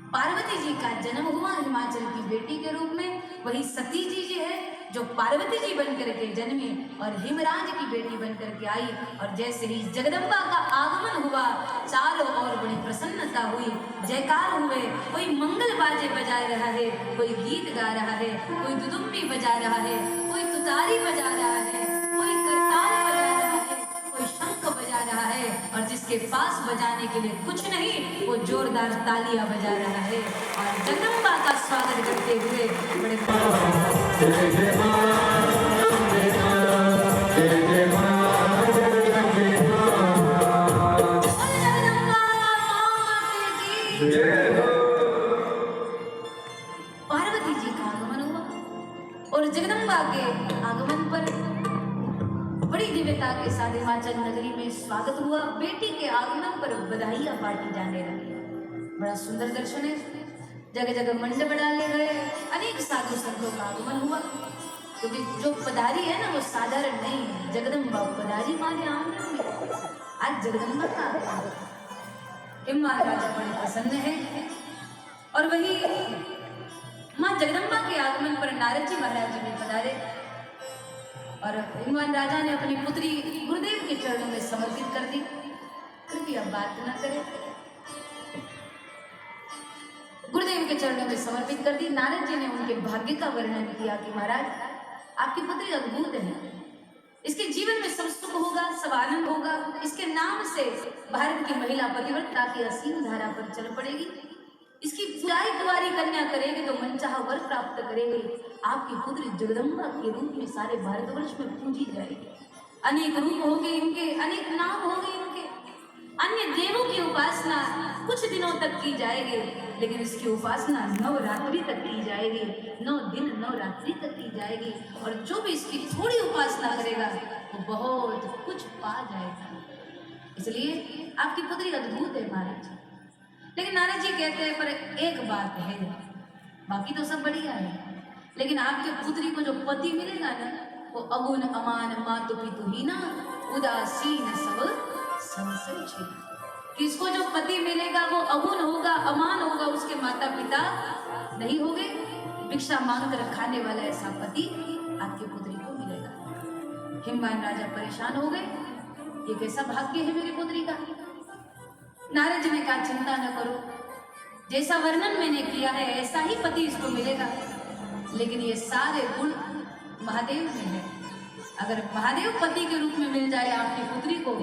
पार्वती जी का जन्म हुआ, हिमाचल की बेटी के रूप में। वही सती जी है जो पार्वती जी बन करके जन्मी और हिमराज की बेटी बन करके आई। और जैसे ही जगदम्बा का आगमन हुआ, चारों ओर बड़ी प्रसन्नता हुई, जयकार हुए, कोई मंगल बाजे बजा रहा है, कोई गीत गा रहा है, कोई दुदुम्बी बजा रहा है, कोई तुतारी बजा रहा है, कोई करताल बजा रहा है, कोई शंख बजा रहा है और जिसके पास बजाने के लिए कुछ नहीं वो जोरदार तालियां बजा रहा है और जगदम्बा का स्वागत करते हुए बड़े पार्वती जी का आगमन हुआ और जगदम्बा के आगमन पर बड़ी दिव्यता के साथ हिमाचल नगरी में स्वागत हुआ। बेटी के आगमन पर बधाइयां बांटी जाने लगी। बड़ा सुंदर दर्शन है, जगह जगह मंडप डाले गए, अनेक साधु संतों का आगमन हुआ। क्योंकि जो पधारी है ना वो साधारण नहीं है, जगदम्बा पधारी माने आंगन में। आज जगदम्बा का आगमन, हिमवान राजा बड़े प्रसन्न है। और वही माँ जगदम्बा के आगमन पर नारद जी महाराज जी भी पधारे और हिमवान राजा ने अपनी पुत्री गुरुदेव के चरणों में समर्पित कर दी। कृपया बात न करें, गुरुदेव के चरणों में समर्पित कर दी। नारद जी ने उनके भाग्य का वर्णन किया कि महाराज आपकी पुत्री अद्भुत है, इसके जीवन में सब सुख होगा, सब आनंद होगा, इसके नाम से भारत की महिला पतिव्रता की असीम धारा पर चल पड़ेगी, इसकी पुराई कुंवारी कन्या करेगी तो मनचाहा वर प्राप्त करेगी। आपकी पुत्री जगदम्बा के रूप में सारे भारतवर्ष में पूजी जाएगी। अनेक रूप होंगे इनके, अनेक नाम होंगे इनके, अन्य देवों की उपासना कुछ दिनों तक की जाएगी, लेकिन इसकी उपासना 9 रात्रि तक की जाएगी, 9 दिन 9 रात्रि तक की जाएगी। और जो भी इसकी थोड़ी उपासना करेगा वो बहुत कुछ पा जाएगा। इसलिए आपकी पुत्री अद्भुत है महाराज। लेकिन नारद जी कहते हैं पर एक बात है, बाकी तो सब बढ़िया है, लेकिन आपके पुत्री को जो पति मिलेगा ना वो अगुण अमान मातु पितुहीना उदासीन सब संशय छे। किसको जो पति मिलेगा वो अगुण होगा, अमान होगा, उसके माता पिता नहीं होंगे, भिक्षा मांग कर खाने वाला ऐसा पति आपकी पुत्री को मिलेगा। हिमवान राजा परेशान हो गए, ये कैसा भाग्य है मेरी पुत्री का। नारद जी ने कहा चिंता न करो, जैसा वर्णन मैंने किया है ऐसा ही पति इसको मिलेगा, लेकिन ये सारे गुण महादेव में है। अगर महादेव पति के रूप में मिल जाए आपकी पुत्री को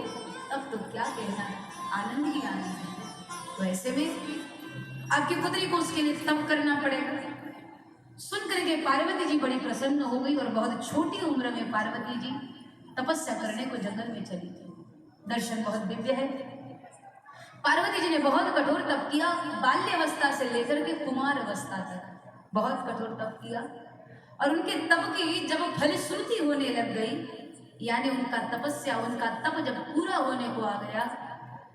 तब तो क्या कहना है, आनंद ही आनंद है। तो ऐसे में आपकी पुत्री को उसके लिए तप करना पड़ेगा। सुन करके पार्वती जी बड़ी प्रसन्न हो गई और बहुत छोटी उम्र में पार्वती जी तपस्या करने को जंगल में चली थी। दर्शन बहुत दिव्य है। पार्वती जी ने बहुत कठोर तप किया, बाल्यावस्था से लेकर के कुमार अवस्था तक बहुत कठोर तप किया, और उनके तप की जब फलश्रुति होने लग गई, यानी उनका तपस्या, उनका तप जब पूरा होने को आ गया,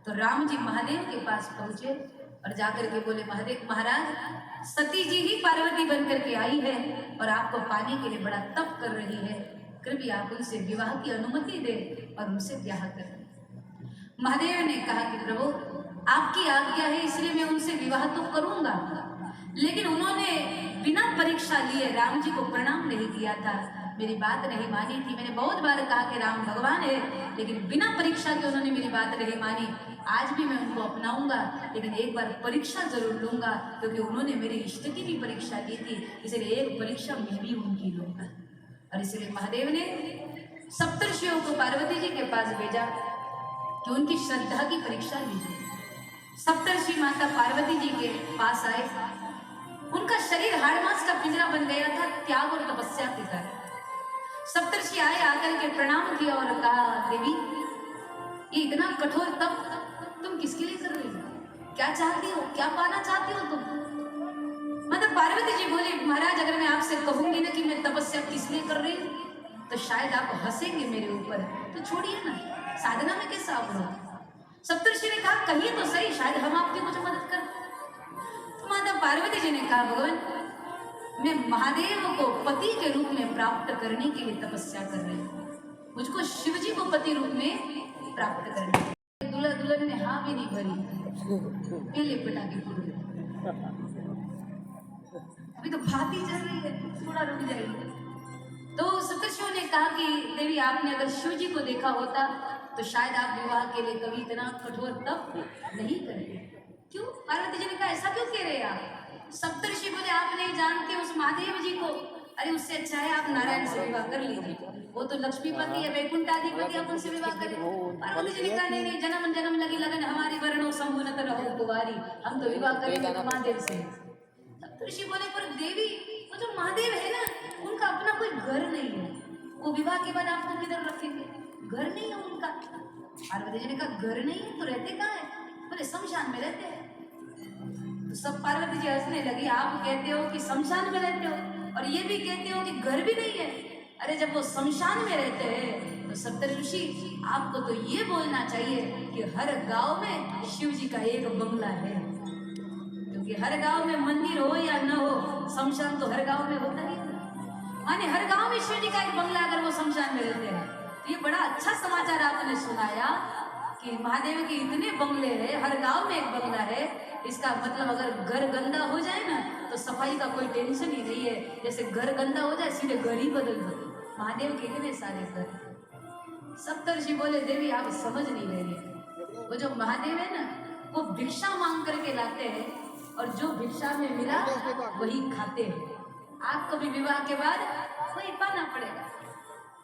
तो राम जी महादेव के पास पहुंचे और जाकर के बोले, महादेव महाराज, सती जी ही पार्वती बनकर के आई है और आपको पाने के लिए बड़ा तप कर रही है, कृपया आप उनसे विवाह की अनुमति दे और उनसे ब्याह कर। महादेव ने कहा कि प्रभु, आपकी आज्ञा है इसलिए मैं उनसे विवाह तो करूंगा, लेकिन उन्होंने बिना परीक्षा लिए राम जी को प्रणाम नहीं किया था, मेरी बात नहीं मानी थी। मैंने बहुत बार कहा कि राम भगवान है, लेकिन बिना परीक्षा के उन्होंने मेरी बात नहीं मानी। आज भी मैं उनको अपनाऊंगा, लेकिन एक बार परीक्षा जरूर लूंगा, क्योंकि उन्होंने मेरी इष्ट की भी परीक्षा ली थी, इसलिए एक परीक्षा मैं भी उनकी लूंगा। और इसलिए महादेव ने सप्तर्षियों को पार्वती जी के पास भेजा कि उनकी श्रद्धा की परीक्षा लीजिए। सप्तर्षि माता पार्वती जी के पास आए, उनका शरीर हाड़ मांस का पिंजरा बन गया था त्याग और तपस्या के कारण। सप्तर्षि आए, आकर के प्रणाम किया और कहा, देवी, ये इतना कठोर तप तुम किसके लिए कर रही हो? क्या चाहती हो? क्या पाना चाहती हो तुम? मतलब पार्वती जी बोली, महाराज, अगर मैं आपसे कहूंगी ना कि मैं तपस्या किस लिए कर रही हूँ, तो शायद आप हंसेंगे मेरे ऊपर, तो छोड़िए ना, साधना में कैसा आप हो? सप्तर्षि ने कहा, कहिए तो सही, शायद हम आपकी कुछ मदद कर। तो माता पार्वती जी ने कहा, भगवान, मैं महादेव को पति के रूप में प्राप्त करने के लिए तपस्या कर रही हूँ, मुझको शिव जी को पति रूप में प्राप्त करने के लिए। दूल्हा दुल्हन ने हाँ भी नहीं भरी, पहले पटाखे फोड़ दिए। अभी तो बात ही चल रही है, थोड़ा रुक जाइए। तो सप्तर्षियों ने कहा कि देवी, आपने अगर शिव जी को देखा होता तो शायद आप विवाह के लिए कभी इतना कठोर तप नहीं करते। क्यों? पार्वती जी ने कहा, ऐसा क्यों कह रहे हैं आप? सप्तर्षि बोले, आप नहीं जानते उस महादेव जी को? अरे उससे अच्छा है आप नारायण से विवाह कर लीजिए, वो तो लक्ष्मीपति है, वैकुंठाधिपति, आप उनसे विवाह करें। पार्वती जी ने कहा, नहीं नहीं, जन्म जन्म लगी लगन हमारी, वर्णो संभुनत रहो कुवारी, हम तो विवाह करेंगे महादेव से। सप्तर्षि बोले, पर देवी, वो जो महादेव है ना, उनका अपना कोई घर नहीं है, वो विवाह के बाद आपको किधर रखेंगे? घर नहीं है उनका। पार्वती जी ने कहा, घर नहीं है तो रहते कहाँ है? बोले, शमशान में रहते हैं। तो सब पार्वती जी हंसने लगी, आप कहते हो कि शमशान में रहते हो, और ये भी कहते हो कि घर भी नहीं है। अरे जब वो शमशान में रहते हैं तो सप्तऋषि, आपको तो ये बोलना चाहिए कि हर गांव में शिव जी का एक बंगला है, क्योंकि हर गांव में मंदिर हो या न हो, शमशान तो हर गांव में होता ही है। माने हर गांव में शिव जी का एक बंगला, अगर वो शमशान में रहते हैं तो ये बड़ा अच्छा समाचार आपने सुनाया कि महादेव के इतने बंगले हैं, हर गांव में एक बंगला है। इसका मतलब अगर घर गंदा हो जाए ना तो सफाई का कोई टेंशन ही नहीं है, जैसे घर गंदा हो जाए सीधे घर ही बदल दो। महादेव के इतने सारे घर। सप्तर्षि बोले, देवी आप समझ नहीं रही, वो जो महादेव है ना, वो भिक्षा मांग करके लाते हैं, और जो भिक्षा में मिला वही खाते हैं। आपको भी विवाह के बाद वही पाना पड़ेगा।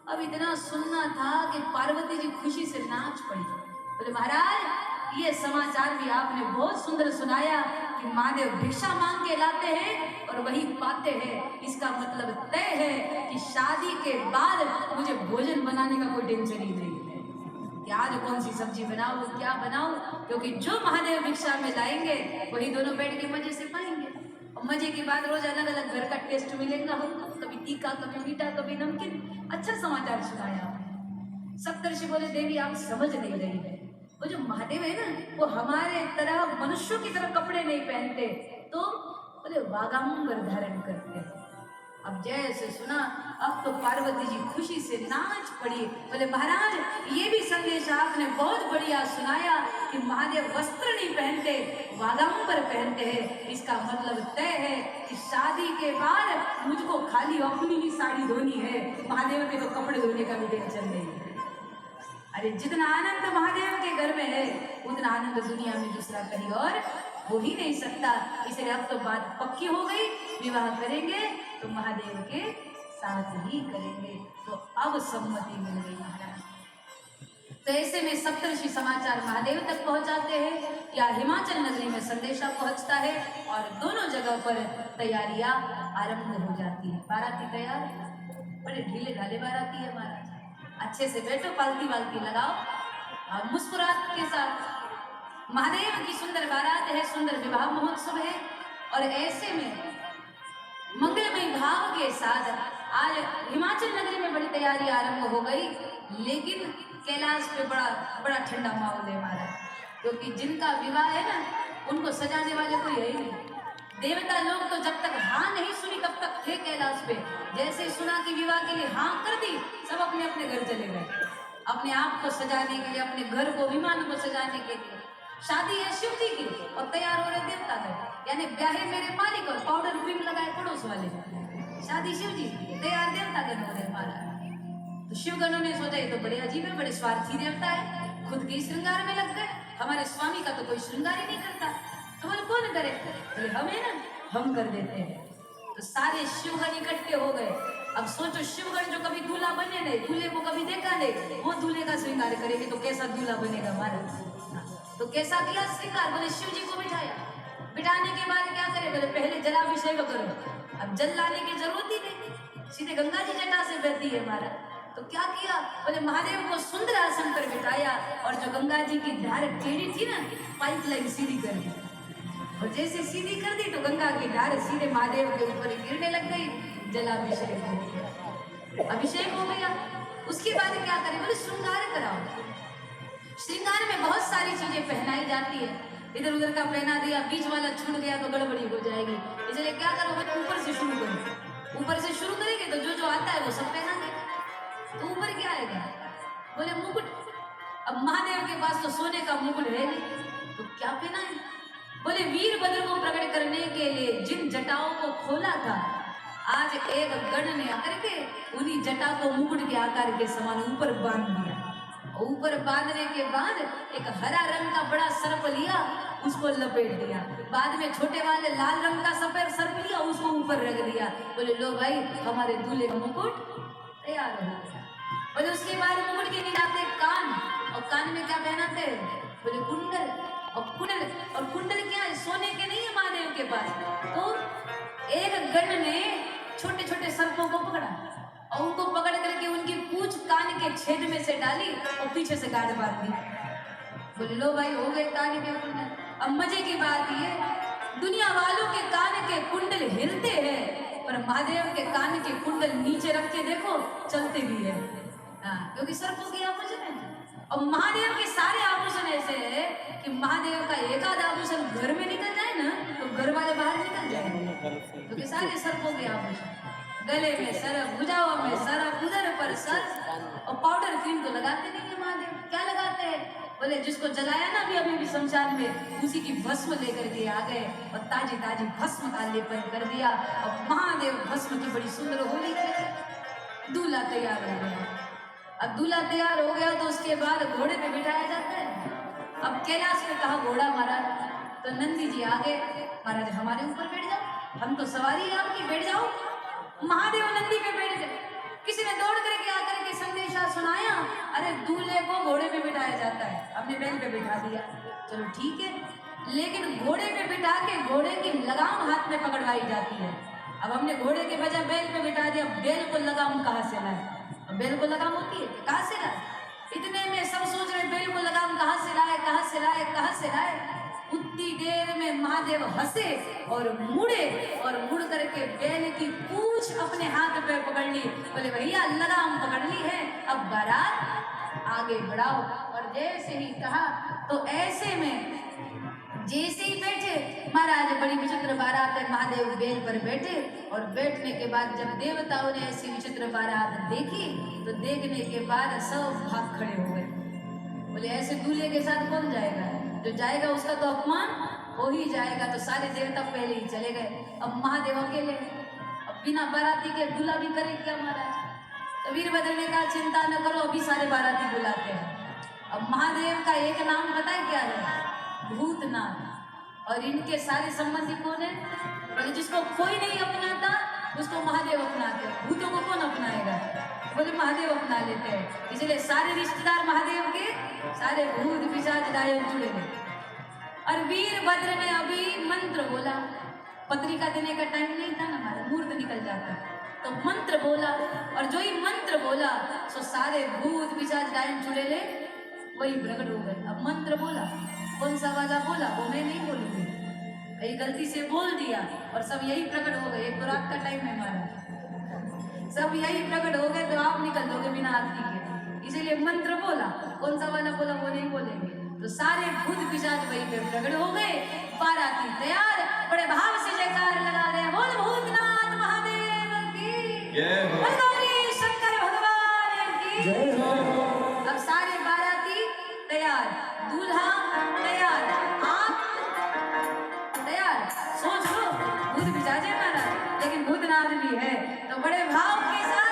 अब इतना सुनना था कि पार्वती जी खुशी से नाच पड़ी। बोले, महाराज, ये समाचार भी आपने बहुत सुंदर सुनाया कि महादेव भिक्षा मांग के लाते हैं और वही पाते हैं। इसका मतलब तय है कि शादी के बाद मुझे भोजन बनाने का कोई टेंशन ही नहीं है कि आज कौन सी सब्जी बनाऊं, क्या बनाऊं, क्योंकि जो महादेव भिक्षा में लाएंगे वही दोनों बैठ के मजे से पाएंगे। और मजे की बात, रोज अलग अलग घर का टेस्ट मिलेगा हमको, कभी तीखा, कभी मीठा, कभी नमकीन। अच्छा समाचार सुनाया आपने। सप्तर्षि बोले, देवी आप समझ नहीं रही है, वो जो महादेव है ना, वो हमारे तरह मनुष्यों की तरह कपड़े नहीं पहनते, तो बोले वागांबर धारण करते हैं। अब जैसे सुना, अब तो पार्वती जी खुशी से नाच पड़ी। बोले, महाराज, ये भी संदेश आपने बहुत बढ़िया सुनाया कि महादेव वस्त्र नहीं पहनते, वागांबर पहनते हैं। इसका मतलब तय है कि शादी के बाद मुझको खाली अपनी ही साड़ी धोनी है, महादेव के तो कपड़े धोने का भी टेंशन नहीं है। अरे जितना आनंद महादेव के घर में है, उतना आनंद दुनिया में दूसरा कहीं और हो ही नहीं सकता। इसलिए अब तो बात पक्की हो गई, विवाह करेंगे तो महादेव के साथ ही करेंगे। तो अब सम्मति मिल गई महाराज। तो ऐसे में सप्तर्षि समाचार महादेव तक पहुंचाते हैं या हिमाचल नगरी में संदेशा पहुंचता है, और दोनों जगह पर तैयारियां आरंभ हो जाती है। बाराती तैयार, बड़े ढीले ढाले बाराती है महाराज। अच्छे से बैठो, पालती वालती लगाओ और मुस्कुराहट के साथ। महादेव की सुंदर बारात है, सुंदर विवाह महोत्सव है। और ऐसे में मंगलमय भाव के साथ आज हिमाचल नगरी में बड़ी तैयारी आरंभ हो गई, लेकिन कैलाश पे बड़ा बड़ा ठंडा माहौल है हमारा, क्योंकि जिनका विवाह है ना, उनको सजाने वाले कोई है ही नहीं। देवता लोग तो जब तक हाँ नहीं सुनी तब तक थे कैलाश पे। जैसे ही सुना कि विवाह के लिए हाँ कर दी, सब अपने अपने घर चले गए, अपने आप को सजाने के लिए, अपने घर को, विमान को सजाने के लिए। शादी है शिव जी की और तैयार हो रहे देवता गए, यानी ब्याहे मेरे मालिक और पाउडर क्रीम लगाए पड़ोस वाले। शादी शिव जी की, तैयार देवता गण हो रहे हमारा। तो शिवगणों ने सोचा ये तो बड़े अजीब है, बड़े स्वार्थी देवता है, खुद के श्रृंगार में लग गए, हमारे स्वामी का तो कोई श्रृंगार ही नहीं करता, तो बोले कौन करे? बोले हम है ना, हम कर देते हैं। तो सारे शिवगण इकट्ठे हो गए। अब सोचो, शिवगण जो कभी दूल्हा बने नहीं, दूल्हे को कभी देखा नहीं, वो दूल्हे का श्रृंगार करेंगे तो कैसा दूल्हा बनेगा हमारा? तो कैसा किया श्रृंगार? बोले शिव जी को बिठाया। बिठाने के बाद क्या करे? बोले पहले जलाभिषेक करो। अब जल लाने की जरूरत ही नहीं, सीधे गंगा जी जटा से बहती है हमारा। तो क्या किया? बोले महादेव को सुंदर आसन पर बिठाया और जो गंगा जी की धार टेढ़ी थी ना, पाइपलाइन सीधी कर दी। और जैसे सीधी कर दी तो गंगा की धार सीधे महादेव के ऊपर गिरने लग गई। जलाभिषेक हो गया, अभिषेक हो गया। उसके बाद क्या करें? बोले श्रृंगार कराओ। श्रृंगार में बहुत सारी चीजें पहनाई जाती है, इधर उधर का पहना दिया, बीच वाला छूट गया तो गड़बड़ी हो जाएगी, इसलिए क्या करो? ऊपर से शुरू करो। ऊपर से शुरू करेंगे तो जो जो आता है वो सब पहना देगा। तो ऊपर क्या आएगा? बोले मुकुट। अब महादेव के पास तो सोने का मुकुट है नहीं, तो क्या पहना है? बोले वीरभद्र को प्रकट करने के लिए जिन जटाओं को खोला था, आज एक गण ने आकर के उन्हीं जटा को मुकुट के आकार के समान ऊपर बांध दिया। ऊपर बांधने के बाद एक हरा रंग का बड़ा सर्प लिया, उसको लपेट दिया। बाद में छोटे वाले लाल रंग का सफेद सर्प लिया, उसको ऊपर रख दिया। बोले लो भाई, हमारे दूल्हे का मुकुट तैयार हो गया। बोले उसके बाद मुकुट के नीचे कान, और कान में क्या पहनाते? बोले कुंडल। और कुंडल क्या है? सोने के नहीं है महादेव के पास। तो एक गण ने छोटे छोटे सर्पों को पकड़ा और उनको पकड़ करके उनकी पूंछ कान के छेद में से डाली और पीछे से गांठ बांध दी। बोले लो भाई, हो गए कान के कुंडल। अब मजे की बात ये, दुनिया वालों के कान के कुंडल हिलते हैं, पर महादेव के कान के कुंडल नीचे रख के देखो चलते भी है। हाँ, क्योंकि सर्पों के आभूषण है। और महादेव के सारे आभूषण ऐसे है कि महादेव का एक आध आभूषण घर में निकल जाए ना तो घर वाले बाहर निकल जाएंगे, क्योंकि सारे सर्पों के आभूषण, गले में सर, भुजाओं में सर, उधर पर सर। और पाउडर क्रीम तो लगाते नहीं है महादेव। क्या लगाते हैं? बोले जिसको जलाया ना अभी भी शमशान में, उसी की भस्म लेकर के आ गए और ताजी ताजी भस्म का लेपन कर दिया। और महादेव भस्म की बड़ी सुंदर होली खेले। दूल्हा तैयार हो गया। अब दूल्हा तैयार हो गया तो उसके बाद घोड़े पे बिठाया जाता है। अब कैलाश में कहा घोड़ा महाराज, तो नंदी जी आ गए, महाराज हमारे ऊपर बैठ जाओ, हम तो सवारी है आपकी, बैठ जाओ। महादेव नंदी पे बैठ गए। किसी ने दौड़ करके आकर के संदेशा सुनाया, अरे दूल्हे को घोड़े पे बिठाया जाता है, हमने बैल पे बिठा दिया। चलो ठीक है, लेकिन घोड़े पे बिठा के घोड़े की लगाम हाथ में पकड़वाई जाती है। अब हमने घोड़े के बजाय बैल पे बिठा दिया, बैल को लगाम कहाँ से लाए? बैल को लगाम होती है, कहाँ से लाए? इतने में सब सोच रहे बैल को लगाम कहाँ से लाए, कहाँ से लाए, कहाँ से लाए। उतनी देर में महादेव हंसे और मुड़े, और मुड़ करके बैल की पूंछ अपने हाथ पे पकड़ ली। बोले भैया लगाम पकड़ ली है, अब बारात आगे बढ़ाओ। और जैसे ही कहा तो ऐसे में जैसे ही बैठे महाराज, बड़ी विचित्र बारात है, महादेव बैल पर बैठे। और बैठने के बाद जब देवताओं ने ऐसी विचित्र बारात देखी तो देखने के बाद सब भाग खड़े हो गए। बोले ऐसे दूल्हे के साथ कौन जाएगा? जो जाएगा उसका तो अपमान हो ही जाएगा। तो सारे देवता पहले ही चले गए। अब महादेव अकेले, अब बिना बाराती के दूल्हा भी करे क्या महाराज? तो वीरभद्र ने कहा चिंता न करो, अभी सारे बाराती बुलाते हैं। अब महादेव का एक नाम पता है क्या है? भूतनाथ। और इनके सारे संबंधी कौन है? बोले जिसको कोई नहीं अपनाता उसको महादेव अपनाते हैं। भूतों को कौन अपनाएगा? बोले महादेव अपना लेते हैं। इसलिए सारे रिश्तेदार महादेव के, सारे भूत पिशाच दायक जुड़े हैं। और वीरभद्र ने अभी मंत्र बोला, पत्रिका देने का टाइम नहीं था ना, हमारा मुहूर्त निकल जाता। तो मंत्र बोला, और जो ही मंत्र बोला सो सारे भूत पिशाच डायन चुड़ैले वही प्रकट हो गए। अब मंत्र बोला, कौन सा वाला बोला वो मैं नहीं बोलूंगी, कहीं गलती से बोल दिया और सब यही प्रकट हो गए। एक तो रात का टाइम है हमारा, सब यही प्रकट हो गए तो आप निकल दोगे बिना आरती के, इसीलिए मंत्र बोला, कौन सा वाला बोला वो नहीं बोलेंगे। तो सारे भूत पिशाच वहीं पे प्रकट हो गए। बाराती तैयार, बड़े भाव से जयकार लगा रहे हैं, बोल भूतनाथ महादेव की जय हो। बोल गौरी शंकर भगवान की जय हो। अब सारे बाराती तैयार, दूल्हा तैयार, आप तैयार। सोच लो भूत पिशाच है हमारा, लेकिन भूतनाथ भी है, तो बड़े भाव के साथ